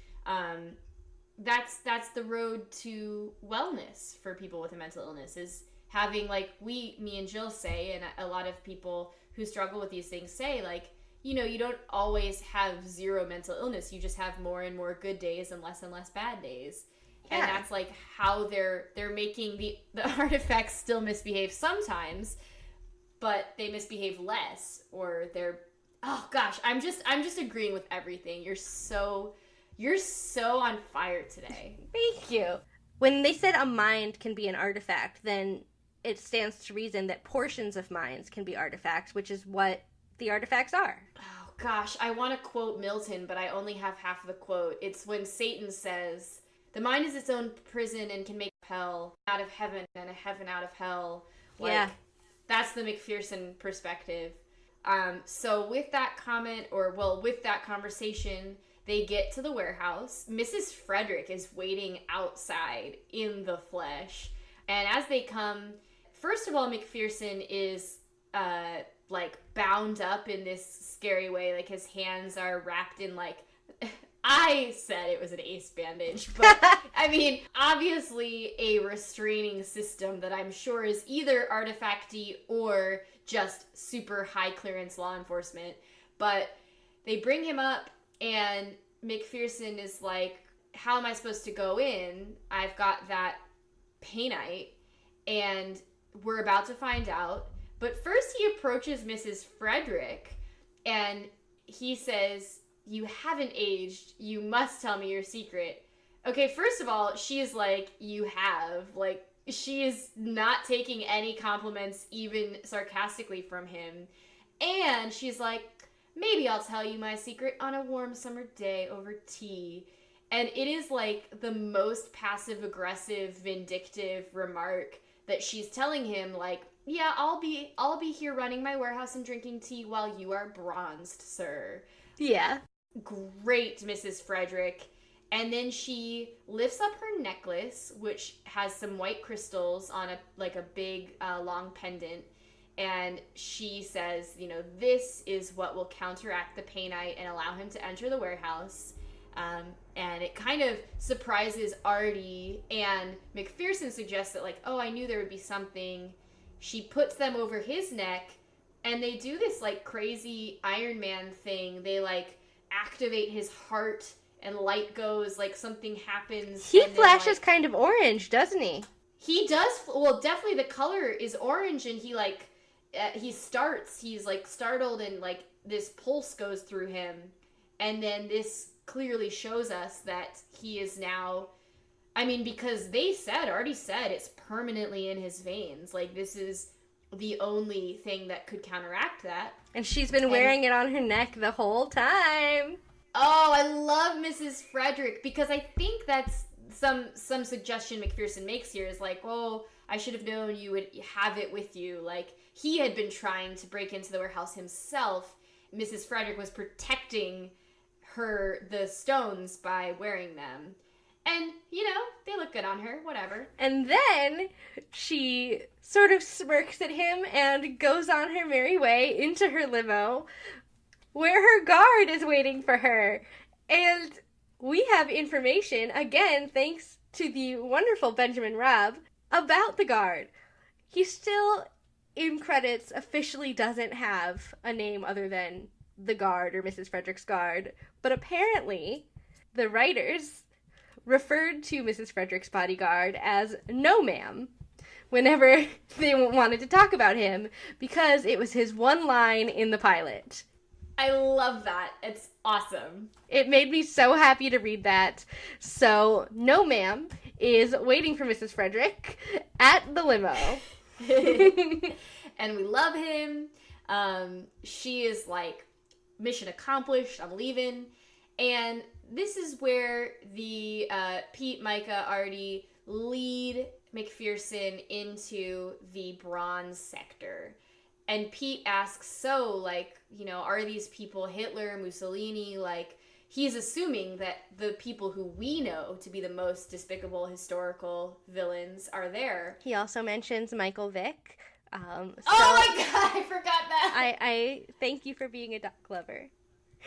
that's the road to wellness for people with a mental illness, is having, like me and Jill say, and a lot of people who struggle with these things say, like, you know, you don't always have zero mental illness. You just have more and more good days and less bad days. Yeah. And that's like how they're making the artifacts still misbehave sometimes, but they misbehave less, or they're, oh gosh, I'm just agreeing with everything. You're so on fire today. Thank you. When they said a mind can be an artifact, then it stands to reason that portions of minds can be artifacts, which is what the artifacts are. Oh gosh, I want to quote Milton, but I only have half the quote. It's when Satan says, "The mind is its own prison and can make hell out of heaven and a heaven out of hell." Like, yeah. That's the MacPherson perspective. So with that comment, with that conversation, they get to the warehouse. Mrs. Frederick is waiting outside in the flesh. And as they come, first of all, MacPherson is like bound up in this scary way. Like his hands are wrapped in, like, I said it was an ace bandage, but I mean, obviously a restraining system that I'm sure is either artifacty or just super high clearance law enforcement. But they bring him up, and MacPherson is like, how am I supposed to go in? I've got that painite, and we're about to find out. But first he approaches Mrs. Frederick, and he says, "You haven't aged. You must tell me your secret." Okay, first of all, she is like, you have. Like, she is not taking any compliments, even sarcastically, from him. And she's like, maybe I'll tell you my secret on a warm summer day over tea. And it is like the most passive-aggressive, vindictive remark that she's telling him, like, yeah, I'll be here running my warehouse and drinking tea while you are bronzed, sir. Yeah. Great, Mrs. Frederick. And then she lifts up her necklace, which has some white crystals on a big long pendant, and she says, this is what will counteract the painite and allow him to enter the warehouse. And it kind of surprises Artie, and MacPherson suggests that, like, oh, I knew there would be something. She puts them over his neck, and they do this, like, crazy Iron Man thing. They, like, activate his heart, and light goes, like, something happens. He flashes kind of orange, doesn't he? He does. Well, definitely the color is orange, and he, like, he's, like, startled, and, like, this pulse goes through him. And then this clearly shows us that he is now, I mean, because Artie said it's permanently in his veins. Like, this is the only thing that could counteract that. And she's been wearing it on her neck the whole time. Oh, I love Mrs. Frederick, because I think that's some suggestion MacPherson makes here is like, oh, I should have known you would have it with you. Like, he had been trying to break into the warehouse himself. Mrs. Frederick was protecting the stones by wearing them. And, they look good on her, whatever. And then she sort of smirks at him and goes on her merry way into her limo, where her guard is waiting for her. And we have information, again, thanks to the wonderful Benjamin Rabb, about the guard. He still, in credits, officially doesn't have a name other than the guard or Mrs. Frederick's guard. But apparently, the writers referred to Mrs. Frederick's bodyguard as No Ma'am whenever they wanted to talk about him, because it was his one line in the pilot. I love that. It's awesome. It made me so happy to read that. So, No Ma'am is waiting for Mrs. Frederick at the limo. And we love him. She is like, mission accomplished, I'm leaving. And this is where the Pete, Micah, Artie lead MacPherson into the bronze sector. And Pete asks, so, like, are these people Hitler, Mussolini? Like, he's assuming that the people who we know to be the most despicable historical villains are there. He also mentions Michael Vick. Oh my god, I forgot that. I thank you for being a dog lover.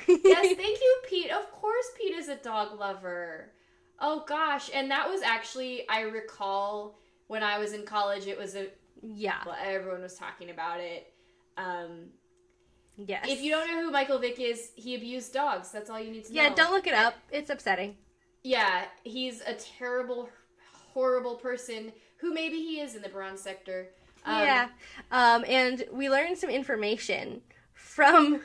Yes, thank you, Pete. Of course Pete is a dog lover. Oh gosh, and that was actually, I recall when I was in college, it was well, everyone was talking about it. Yes. If you don't know who Michael Vick is, he abused dogs. That's all you need to know. Yeah, don't look it up. It's upsetting. Yeah, he's a terrible, horrible person who maybe he is in the bronze sector. And we learned some information from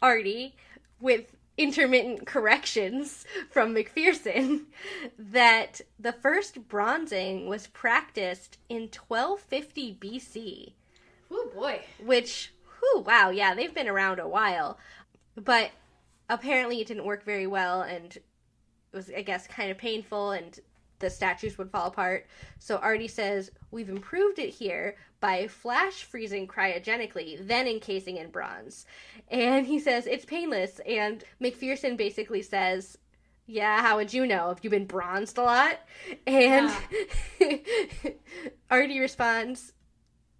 Artie with intermittent corrections from MacPherson that the first bronzing was practiced in 1250 BC. Oh boy. Which, wow, yeah, they've been around a while. But apparently it didn't work very well, and it was, I guess, kind of painful, and the statues would fall apart. So Artie says, we've improved it here by flash freezing cryogenically, then encasing in bronze. And he says, it's painless. And MacPherson basically says, yeah, how would you know? Have you been bronzed a lot? And Artie responds,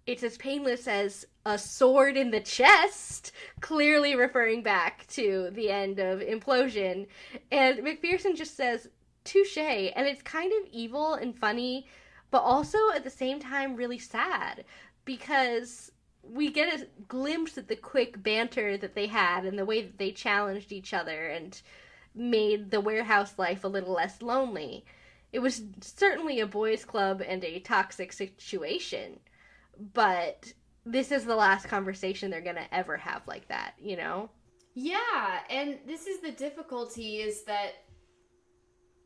it's as painless as a sword in the chest, clearly referring back to the end of Implosion. And MacPherson just says, touche, and it's kind of evil and funny, but also at the same time really sad, because we get a glimpse at the quick banter that they had and the way that they challenged each other and made the warehouse life a little less lonely. It was certainly a boys' club and a toxic situation, but this is the last conversation they're gonna ever have like that, Yeah, and this is the difficulty, is that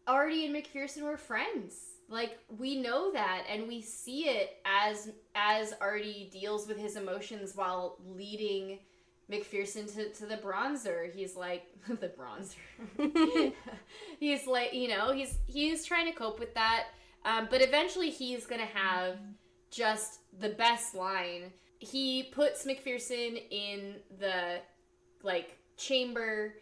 Artie and MacPherson were friends. Like, we know that, and we see it as Artie deals with his emotions while leading MacPherson to the bronzer. He's like, the bronzer. He's like, he's trying to cope with that. But eventually he's going to have just the best line. He puts MacPherson in the, chamber.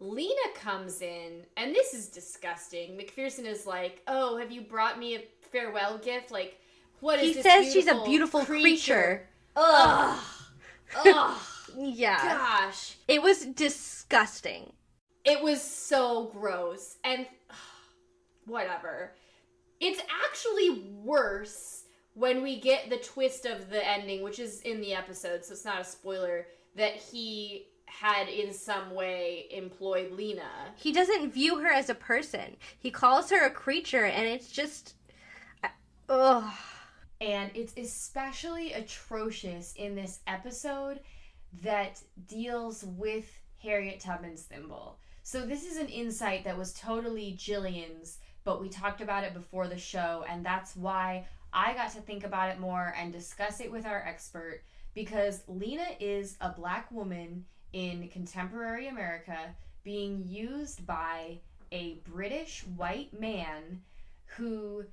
Lena comes in, and this is disgusting. MacPherson is like, oh, have you brought me a farewell gift? Like, what is this? He says she's a beautiful creature. Ugh. Ugh. Yeah. Gosh. It was disgusting. It was so gross. And whatever. It's actually worse when we get the twist of the ending, which is in the episode, so it's not a spoiler, that he had in some way employed Lena. He doesn't view her as a person. He calls her a creature, and it's just... ugh. And it's especially atrocious in this episode that deals with Harriet Tubman's Thimble. So this is an insight that was totally Jillian's, but we talked about it before the show, and that's why I got to think about it more and discuss it with our expert, because Lena is a black woman in contemporary America being used by a British white man who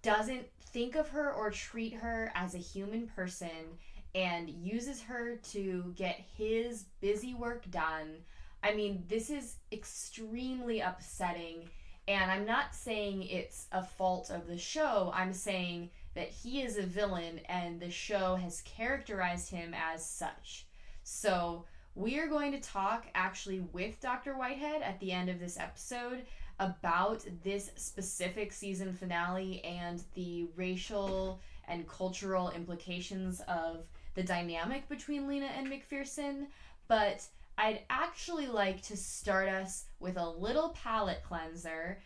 doesn't think of her or treat her as a human person and uses her to get his busy work done. I mean, this is extremely upsetting, and I'm not saying it's a fault of the show. I'm saying that he is a villain and the show has characterized him as such. So we are going to talk actually with Dr. Whitehead at the end of this episode about this specific season finale and the racial and cultural implications of the dynamic between Lena and MacPherson. But I'd actually like to start us with a little palate cleanser.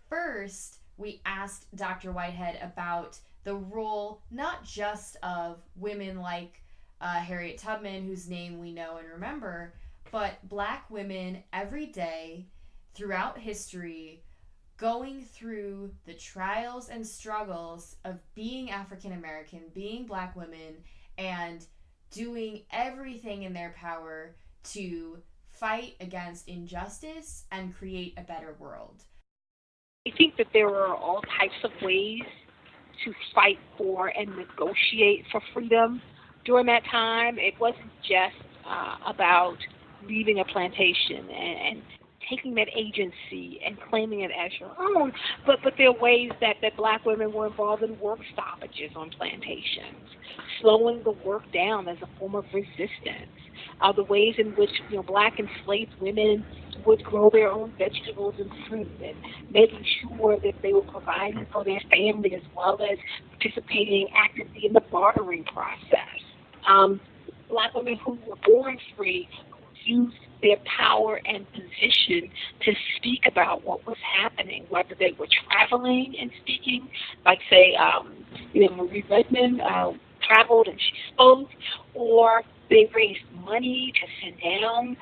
First, we asked Dr. Whitehead about the role not just of women like Harriet Tubman, whose name we know and remember, but black women every day throughout history going through the trials and struggles of being African American, being black women, and doing everything in their power to fight against injustice and create a better world. I think that there were all types of ways to fight for and negotiate for freedom during that time. It wasn't just about leaving a plantation and taking that agency and claiming it as your own, but there are ways that black women were involved in work stoppages on plantations, slowing the work down as a form of resistance. The ways in which black enslaved women would grow their own vegetables and fruit, and making sure that they were providing for their family as well as participating actively in the bartering process. Black women who were born free used their power and position to speak about what was happening, whether they were traveling and speaking, like say, Marie Redmond traveled and she spoke, or they raised money to send down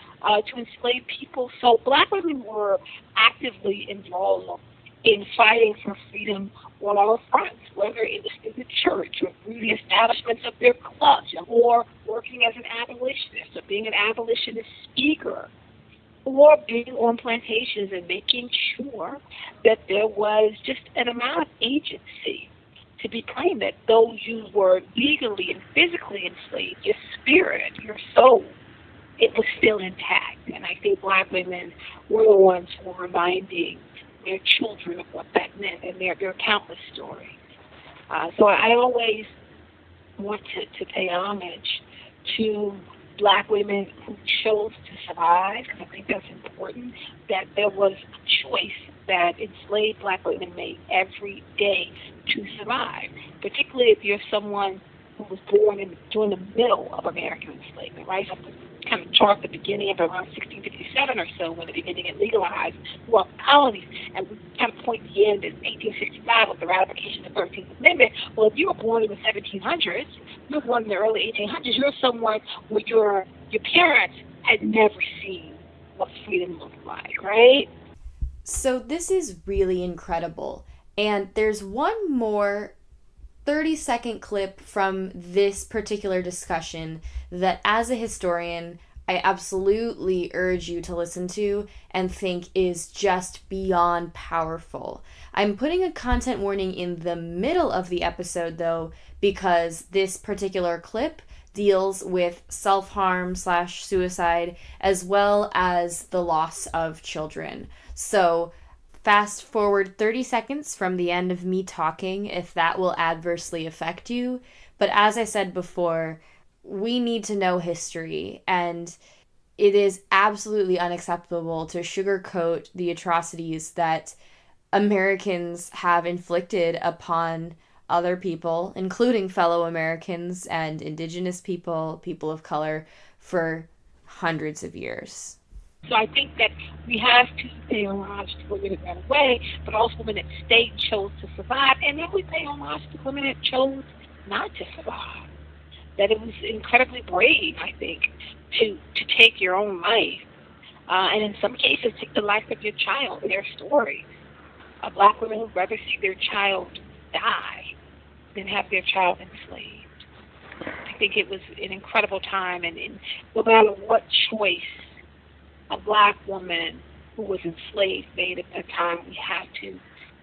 to enslaved people. So black women were actively involved in fighting for freedom on all fronts, whether it was in the church or through the establishments of their clubs, or working as an abolitionist or being an abolitionist speaker, or being on plantations and making sure that there was just an amount of agency to be claimed, that though you were legally and physically enslaved, your spirit, your soul, it was still intact. And I think black women were the ones who were reminding their children of what that meant, and there are countless stories. So I always want to pay homage to black women who chose to survive, and I think that's important, that there was a choice that enslaved black women made every day to survive, particularly if you're someone who was born during the middle of American enslavement, right? So kind of chart the beginning of around 1657 or so, when it began to get legalized throughout the colonies, and we kind of point the end in 1865 with the ratification of the 13th Amendment. Well, if you were born in the 1700s, you were born in the early 1800s, you're someone where your parents had never seen what freedom looked like, right? So this is really incredible. And there's one more 30-second clip from this particular discussion that, as a historian, I absolutely urge you to listen to and think is just beyond powerful. I'm putting a content warning in the middle of the episode, though, because this particular clip deals with self-harm / suicide as well as the loss of children. So fast forward 30 seconds from the end of me talking if that will adversely affect you. But as I said before, we need to know history, and it is absolutely unacceptable to sugarcoat the atrocities that Americans have inflicted upon other people, including fellow Americans and indigenous people, people of color, for hundreds of years. So I think that we have to pay homage to women that ran away, but also women that stayed, chose to survive, and then we pay homage to women that chose not to survive. That it was incredibly brave, I think, to take your own life, and in some cases take the life of your child. Their stories. Black women would rather see their child die than have their child enslaved. I think it was an incredible time, and no matter what choice a black woman who was enslaved made at that time, we have to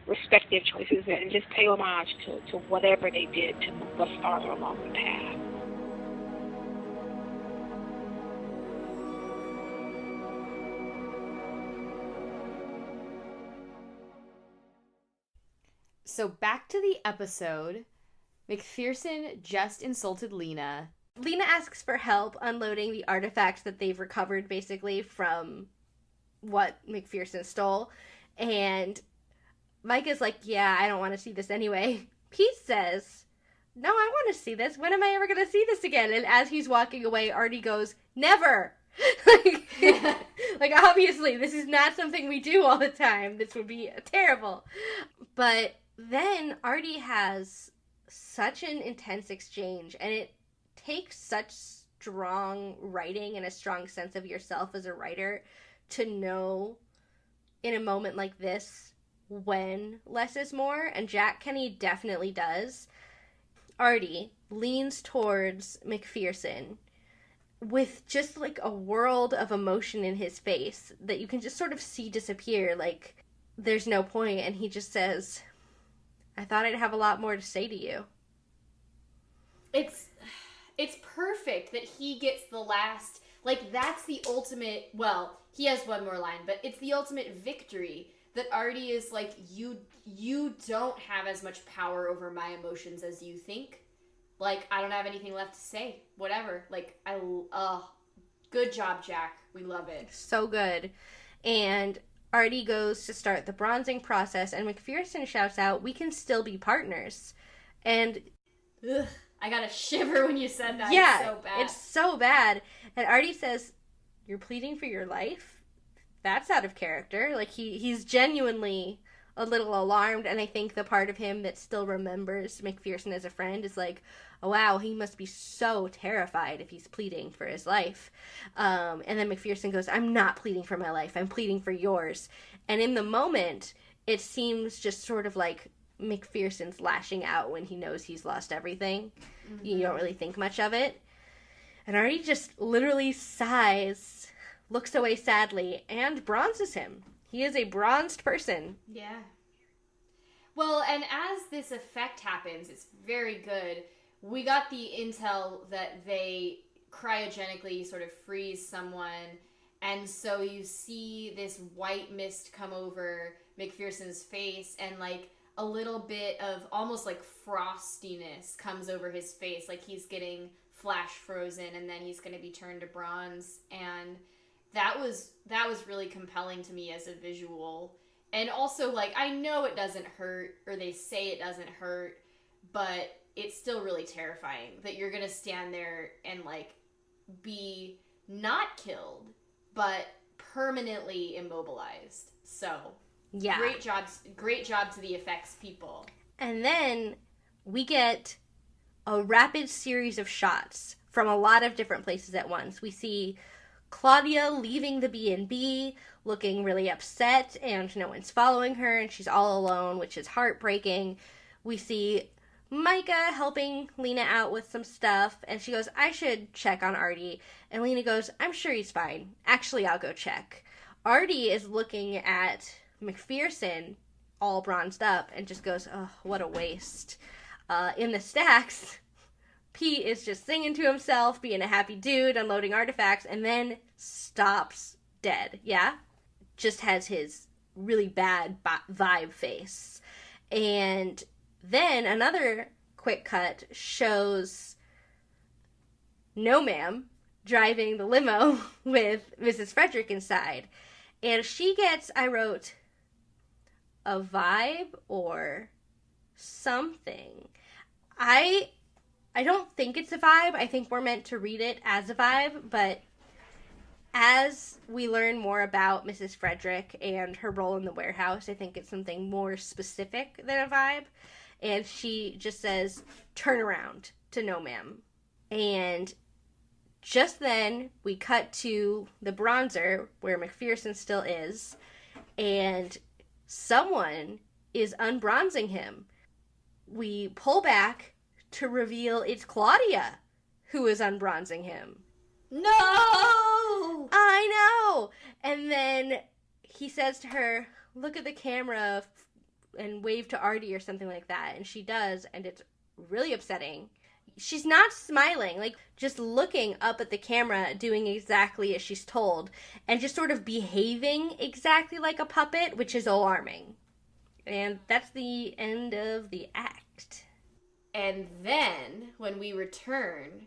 respect their choices and just pay homage to whatever they did to move us farther along the path. So back to the episode. MacPherson just insulted Lena. Lena asks for help unloading the artifacts that they've recovered, basically, from what MacPherson stole. And Micah's like, yeah, I don't want to see this anyway. Pete says, no, I want to see this. When am I ever going to see this again? And as he's walking away, Artie goes, never! like, obviously, this is not something we do all the time. This would be terrible. But then Artie has such an intense exchange, and it takes such strong writing and a strong sense of yourself as a writer to know in a moment like this when less is more, and Jack Kenny definitely does. Artie leans towards MacPherson with just like a world of emotion in his face that you can just sort of see disappear, like there's no point, and he just says, I thought I'd have a lot more to say to you. It's perfect that he gets the last, like, that's the ultimate, well, he has one more line, but it's the ultimate victory that Artie is like, you don't have as much power over my emotions as you think. Like, I don't have anything left to say. Whatever. Like, good job, Jack. We love it. So good. And Artie goes to start the bronzing process, and MacPherson shouts out, we can still be partners. And ugh, I got a shiver when you said that. Yeah, it's so bad. It's so bad. And Artie says, you're pleading for your life? That's out of character. Like, he's genuinely a little alarmed, and I think the part of him that still remembers MacPherson as a friend is like, oh, wow, he must be so terrified if he's pleading for his life. And then MacPherson goes, I'm not pleading for my life, I'm pleading for yours. And in the moment, it seems just sort of like MacPherson's lashing out when he knows he's lost everything. Mm-hmm. You don't really think much of it. And Artie just literally sighs, looks away sadly, and bronzes him. He is a bronzed person. Yeah. Well, and as this effect happens, it's very good. We got the intel that they cryogenically sort of freeze someone, and so you see this white mist come over MacPherson's face, and like a little bit of almost like frostiness comes over his face, like he's getting flash frozen, and then he's going to be turned to bronze. And that was really compelling to me as a visual. And also, like, I know it doesn't hurt, or they say it doesn't hurt, but it's still really terrifying that you're gonna stand there and like be not killed, but permanently immobilized. So yeah, great job to the effects people. And then we get a rapid series of shots from a lot of different places at once. We see Claudia leaving the B&B, looking really upset, and no one's following her, and she's all alone, which is heartbreaking. We see Micah helping Lena out with some stuff, and she goes, I should check on Artie. And Lena goes, I'm sure he's fine. Actually, I'll go check. Artie is looking at MacPherson, all bronzed up, and just goes, oh, what a waste. In the stacks, Pete is just singing to himself, being a happy dude, unloading artifacts, and then stops dead. Yeah? Just has his really bad vibe face. And then another quick cut shows No Ma'am driving the limo with Mrs. Frederick inside. And she gets, I wrote, a vibe or something. I don't think it's a vibe. I think we're meant to read it as a vibe, but as we learn more about Mrs. Frederick and her role in the warehouse, I think it's something more specific than a vibe. And she just says, turn around, to No Ma'am. And just then, we cut to the bronzer, where MacPherson still is, and someone is unbronzing him. We pull back to reveal it's Claudia who is unbronzing him. No! I know! And then he says to her, look at the camera and wave to Artie or something like that. And she does, and it's really upsetting. She's not smiling, like just looking up at the camera, doing exactly as she's told, and just sort of behaving exactly like a puppet, which is alarming. And that's the end of the act. And then, when we return,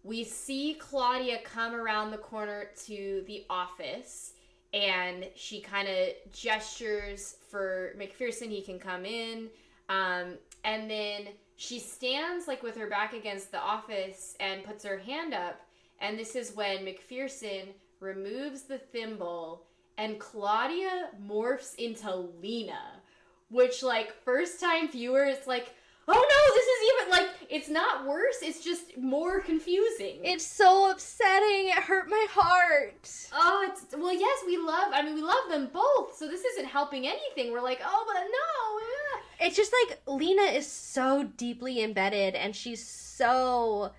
we see Claudia come around the corner to the office, and she kind of gestures for MacPherson, he can come in, and then she stands like with her back against the office and puts her hand up, and this is when MacPherson removes the thimble and Claudia morphs into Lena, which, like, first time viewer, it's like, oh no, this is even, like, it's not worse, it's just more confusing. It's so upsetting, it hurt my heart. Oh, well, yes, we love them both, so this isn't helping anything. We're like, oh, but no, yeah. It's just like, Lena is so deeply embedded, and she's so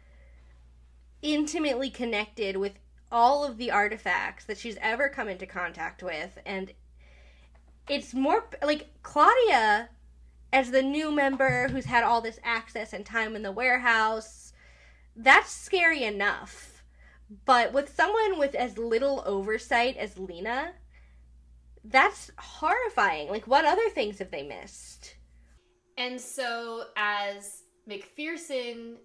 intimately connected with all of the artifacts that she's ever come into contact with, and it's more, like, Claudia, as the new member who's had all this access and time in the warehouse, that's scary enough. But with someone with as little oversight as Lena, that's horrifying. Like, what other things have they missed? And so as MacPherson,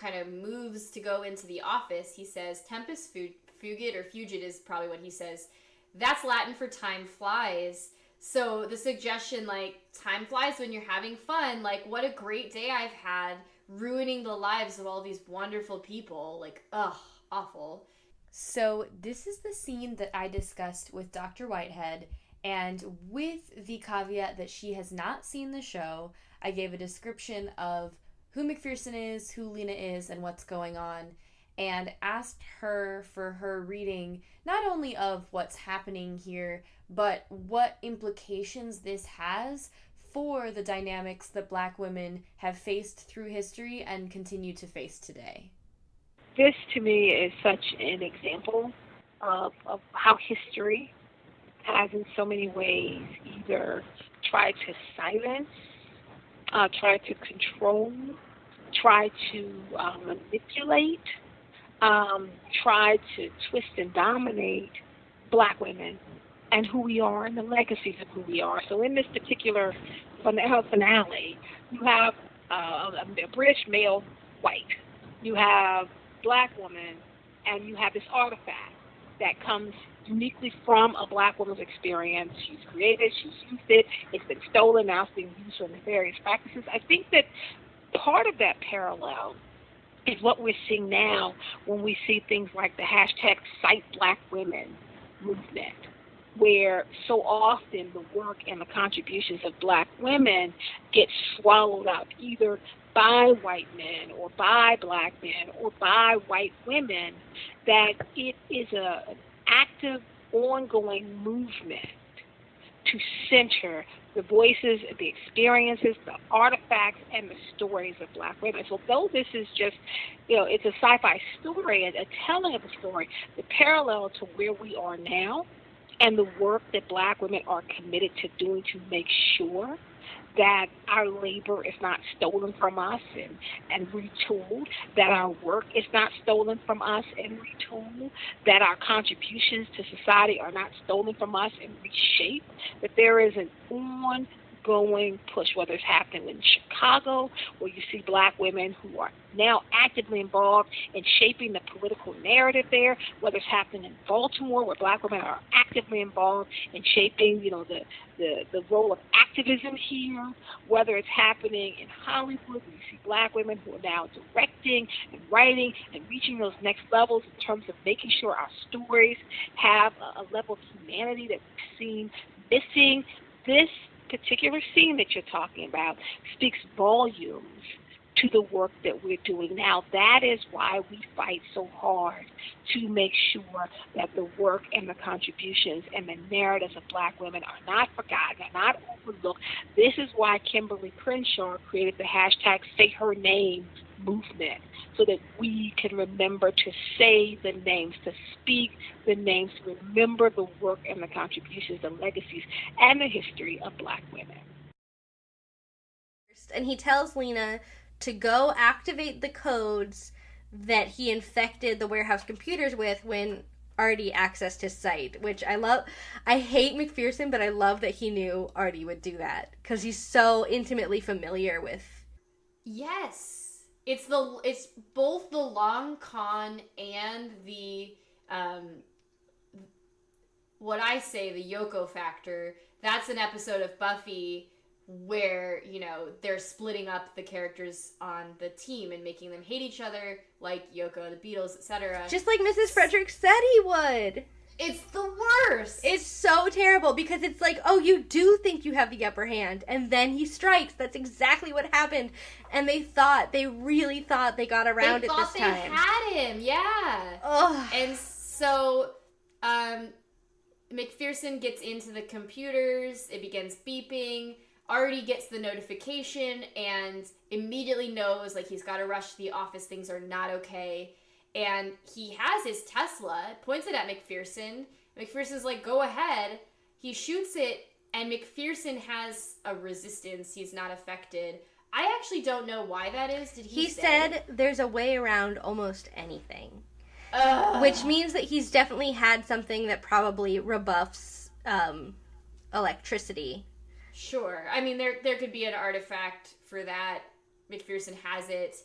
kind of moves to go into the office, he says, tempus fugit, or fugit is probably what he says. That's Latin for time flies. So the suggestion, like, time flies when you're having fun. Like, what a great day I've had, ruining the lives of all these wonderful people. Like, ugh, awful. So this is the scene that I discussed with Dr. Whitehead, and with the caveat that she has not seen the show, I gave a description of who MacPherson is, who Lena is, and what's going on, and asked her for her reading not only of what's happening here, but what implications this has for the dynamics that Black women have faced through history and continue to face today. This, to me, is such an example of how history has in so many ways either tried to silence, try to control, try to manipulate, try to twist and dominate Black women and who we are and the legacies of who we are. So in this particular finale, you have a British male white, you have Black woman, and you have this artifact that comes uniquely from a Black woman's experience. She's created, she's used it, it's been stolen, now it's being used for nefarious practices. I think that part of that parallel is what we're seeing now when we see things like the hashtag Cite Black Women movement. where so often the work and the contributions of black women get swallowed up either by white men or by black men or by white women, that it is an active, ongoing movement to center the voices, the experiences, the artifacts, and the stories of black women. So though this is just, it's a sci-fi story, a telling of a story, the parallel to where we are now and the work that black women are committed to doing to make sure that our labor is not stolen from us and retooled, that our work is not stolen from us and retooled, that our contributions to society are not stolen from us and reshaped, that there is an ongoing push, whether it's happening in Chicago, where you see black women who are now actively involved in shaping the political narrative there, whether it's happening in Baltimore, where black women are actively involved in shaping, the role of activism here, whether it's happening in Hollywood, where you see black women who are now directing and writing and reaching those next levels in terms of making sure our stories have a level of humanity that we've seen missing. This particular scene that you're talking about speaks volumes to the work that we're doing now. That is why we fight so hard to make sure that the work and the contributions and the narratives of black women are not forgotten, are not overlooked. This is why Kimberly Crenshaw created the hashtag Say Her Name movement, so that we can remember to say the names, to speak the names, to remember the work and the contributions, the legacies, and the history of black women. And he tells Lena to go activate the codes that he infected the warehouse computers with when Artie accessed his site, which I love. I hate MacPherson, but I love that he knew Artie would do that, because he's so intimately familiar with... Yes. It's both the long con and the, what I say, the Yoko factor. That's an episode of Buffy where, they're splitting up the characters on the team and making them hate each other, like Yoko, the Beatles, etc. Just like Mrs. Frederick said he would. It's the worst. It's so terrible, because it's like, oh, you do think you have the upper hand, and then he strikes. That's exactly what happened. And they really thought they got around it this time. They thought they had him, yeah. Ugh. And so, MacPherson gets into the computers, it begins beeping, Artie gets the notification, and immediately knows, he's got to rush to the office, things are not okay. And he has his Tesla, points it at MacPherson. MacPherson's like, go ahead. He shoots it, and MacPherson has a resistance. He's not affected. I actually don't know why that is. Did he say? Said there's a way around almost anything. Which means that he's definitely had something that probably rebuffs electricity. Sure. I mean, there could be an artifact for that. MacPherson has it.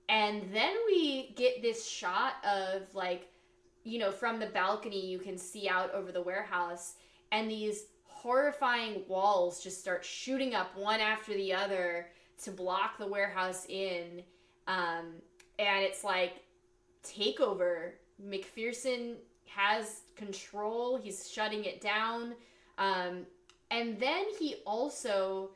And then we get this shot of, from the balcony, you can see out over the warehouse, and these horrifying walls just start shooting up one after the other to block the warehouse in. And it's takeover. MacPherson has control. He's shutting it down. And then he also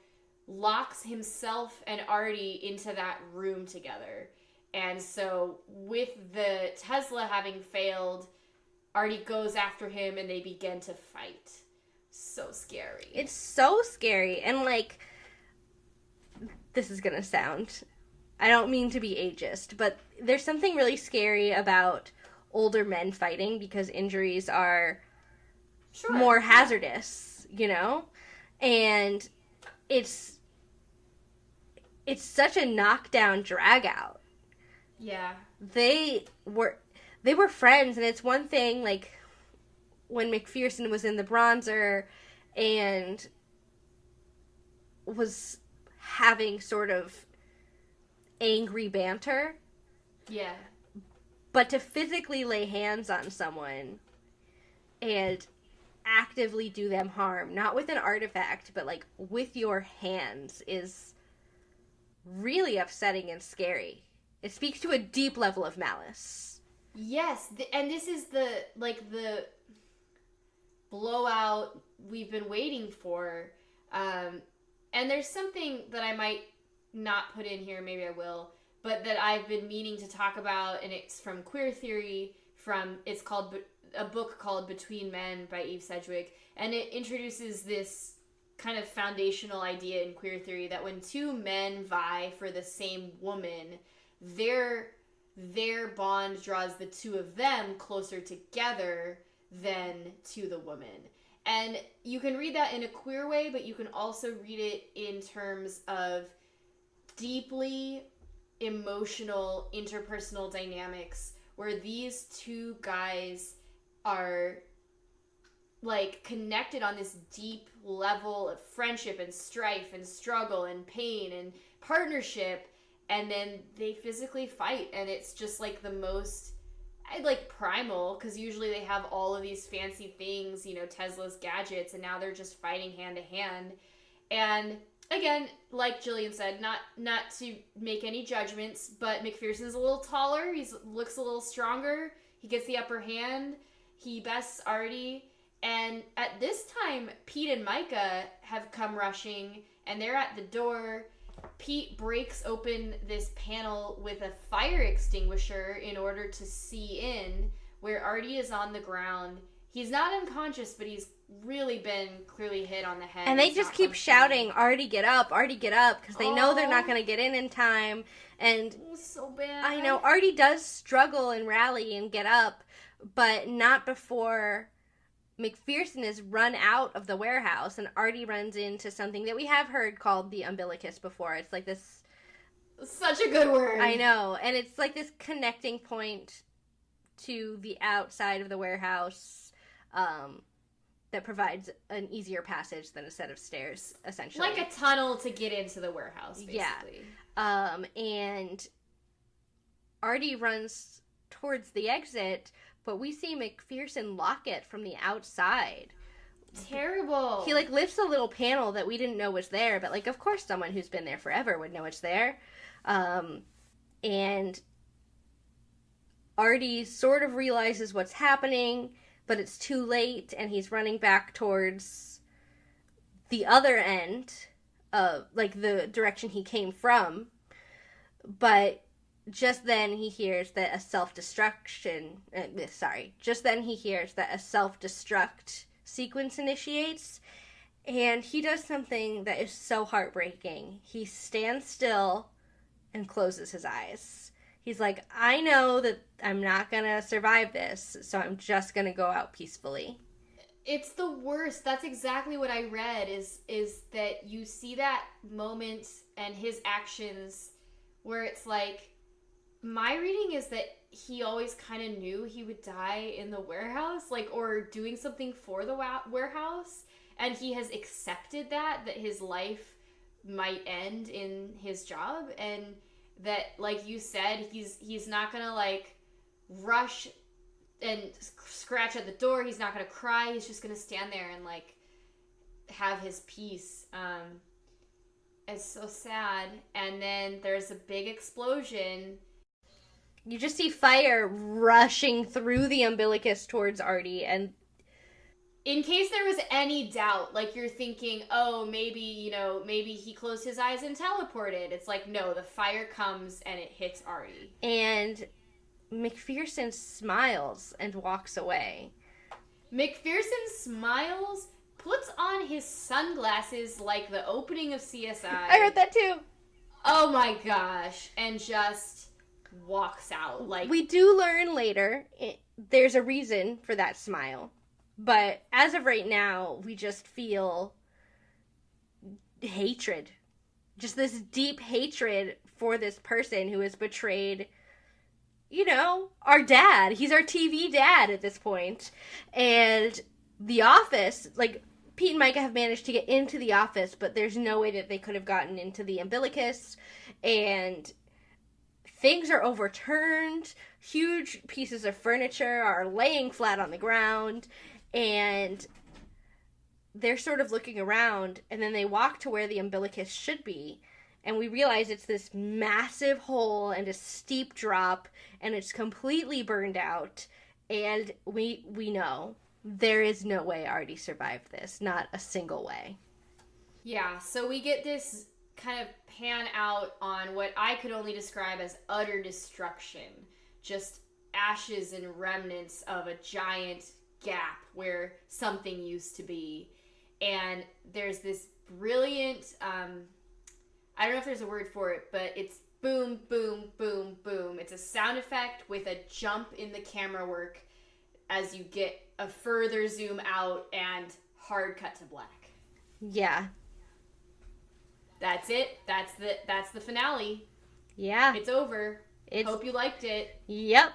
locks himself and Artie into that room together. And so with the Tesla having failed, Artie goes after him and they begin to fight. So scary. It's so scary. And this is going to sound, I don't mean to be ageist, but there's something really scary about older men fighting, because injuries are more hazardous, And it's such a knockdown drag out. Yeah. They were friends, and it's one thing, when MacPherson was in the Bronzer and was having sort of angry banter. Yeah. But to physically lay hands on someone and actively do them harm, not with an artifact, but with your hands, is really upsetting and scary. It speaks to a deep level of malice. Yes, and this is the blowout we've been waiting for. And there's something that I might not put in here, maybe I will, but that I've been meaning to talk about, and it's from Queer Theory, it's called a book called Between Men by Eve Sedgwick, and it introduces this kind of foundational idea in queer theory that when two men vie for the same woman, their bond draws the two of them closer together than to the woman. And you can read that in a queer way, but you can also read it in terms of deeply emotional interpersonal dynamics where these two guys are like connected on this deep level of friendship and strife and struggle and pain and partnership, and then they physically fight, and it's just like the most primal, because usually they have all of these fancy things, Tesla's gadgets, and now they're just fighting hand to hand. And again, like Jillian said, not to make any judgments, but MacPherson's a little taller, he looks a little stronger, he gets the upper hand, he bests Artie, and at this time, Pete and Micah have come rushing, and they're at the door. Pete breaks open this panel with a fire extinguisher in order to see in, where Artie is on the ground. He's not unconscious, but he's really been clearly hit on the head. And they just keep shouting, Artie, get up, because they know they're not going to get in time. And it was so bad. I know, Artie does struggle and rally and get up, but not before MacPherson is run out of the warehouse, and Artie runs into something that we have heard called the umbilicus before. It's like this... Such a good word. I know, and it's like this connecting point to the outside of the warehouse that provides an easier passage than a set of stairs, essentially. Like a tunnel to get into the warehouse, basically. Yeah. And Artie runs towards the exit, but we see MacPherson lock it from the outside. Terrible. He, lifts a little panel that we didn't know was there, but, of course someone who's been there forever would know it's there. And Artie sort of realizes what's happening, but it's too late, and he's running back towards the other end of, the direction he came from. But just then he hears that a self-destruct sequence initiates, and he does something that is so heartbreaking. He stands still and closes his eyes. He's like, I know that I'm not gonna survive this, so I'm just gonna go out peacefully. It's the worst. That's exactly what I read, is that you see that moment and his actions where it's like, my reading is that he always kind of knew he would die in the warehouse, or doing something for the warehouse, and he has accepted that his life might end in his job, and that, like you said, he's not gonna, rush and scratch at the door, he's not gonna cry, he's just gonna stand there and, have his peace. It's so sad. And then there's a big explosion. You just see fire rushing through the umbilicus towards Artie, and in case there was any doubt, you're thinking, oh, maybe he closed his eyes and teleported. It's no, the fire comes and it hits Artie. And MacPherson smiles and walks away. MacPherson smiles, puts on his sunglasses like the opening of CSI. I heard that too. Oh my gosh. And just walks out. We do learn later there's a reason for that smile, but as of right now we just feel hatred, just this deep hatred for this person who has betrayed our dad. He's our TV dad at this point. And the office, Pete and Micah have managed to get into the office, but there's no way that they could have gotten into the umbilicus, and things are overturned. Huge pieces of furniture are laying flat on the ground, and they're sort of looking around, and then they walk to where the umbilicus should be, and we realize it's this massive hole and a steep drop, and it's completely burned out, and we know there is no way Artie survived this. Not a single way. Yeah, so we get this kind of pan out on what I could only describe as utter destruction. Just ashes and remnants of a giant gap where something used to be. And there's this brilliant, I don't know if there's a word for it, but it's boom, boom, boom, boom. It's a sound effect with a jump in the camera work as you get a further zoom out and hard cut to black. Yeah. That's it. That's the finale. Yeah. It's over. Hope you liked it. Yep.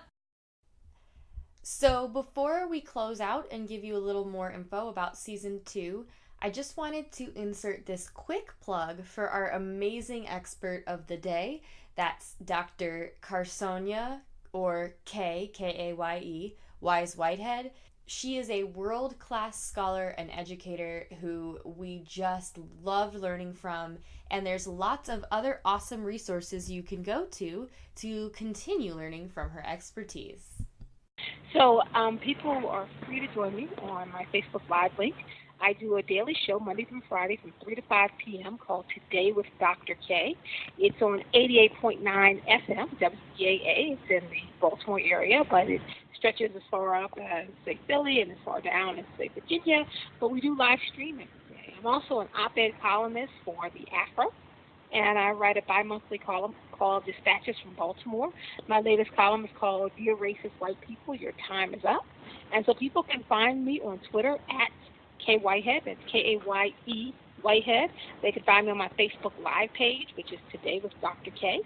So before we close out and give you a little more info about season 2, I just wanted to insert this quick plug for our amazing expert of the day. That's Dr. Carsonia, or Kaye, Wise Whitehead. She is a world-class scholar and educator who we just loved learning from, and there's lots of other awesome resources you can go to continue learning from her expertise. So people are free to join me on my Facebook Live link. I do a daily show Monday through Friday from 3 to 5 p.m. called Today with Dr. K. It's on 88.9 FM, WBAA. It's in the Baltimore area, but it stretches as far up as, say, Philly and as far down as, say, Virginia. But we do live streaming. I'm also an op-ed columnist for the Afro, and I write a bi-monthly column called Dispatches from Baltimore. My latest column is called Dear Racist White People, Your Time Is Up. And so people can find me on Twitter at K Whitehead, that's Kaye Whitehead. They can find me on my Facebook Live page, which is Today with Dr. K.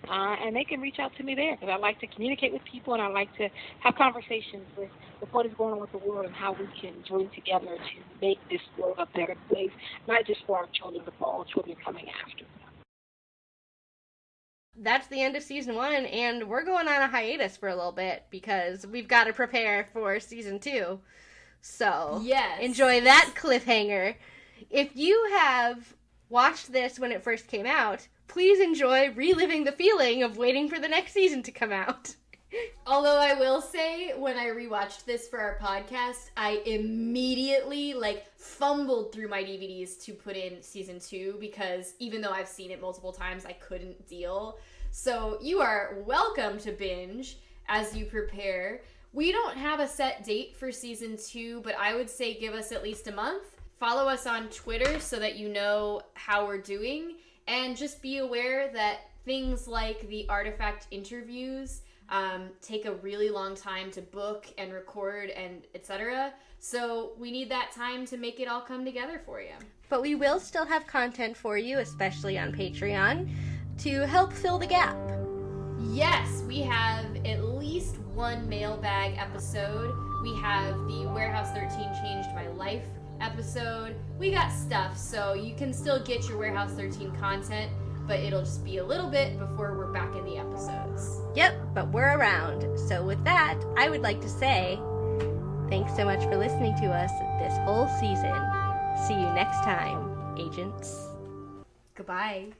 And they can reach out to me there because I like to communicate with people and I like to have conversations with what is going on with the world and how we can join together to make this world a better place, not just for our children, but for all children coming after them. That's the end of season 1, and we're going on a hiatus for a little bit because we've got to prepare for season 2. So, yes, enjoy that cliffhanger. If you have watched this when it first came out, please enjoy reliving the feeling of waiting for the next season to come out. Although I will say, when I rewatched this for our podcast, I immediately, fumbled through my DVDs to put in season 2 because even though I've seen it multiple times, I couldn't deal. So you are welcome to binge as you prepare. We don't have a set date for season 2, but I would say give us at least a month. Follow us on Twitter so that you know how we're doing, and just be aware that things like the Artifact interviews take a really long time to book and record and etc. So we need that time to make it all come together for you. But we will still have content for you, especially on Patreon, to help fill the gap. Yes, we have at least one mailbag episode. We have the Warehouse 13 Changed My Life episode. We got stuff, so you can still get your Warehouse 13 content, but it'll just be a little bit before we're back in the episodes. Yep, but we're around. So with that, I would like to say thanks so much for listening to us this whole season. See you next time, agents. Goodbye.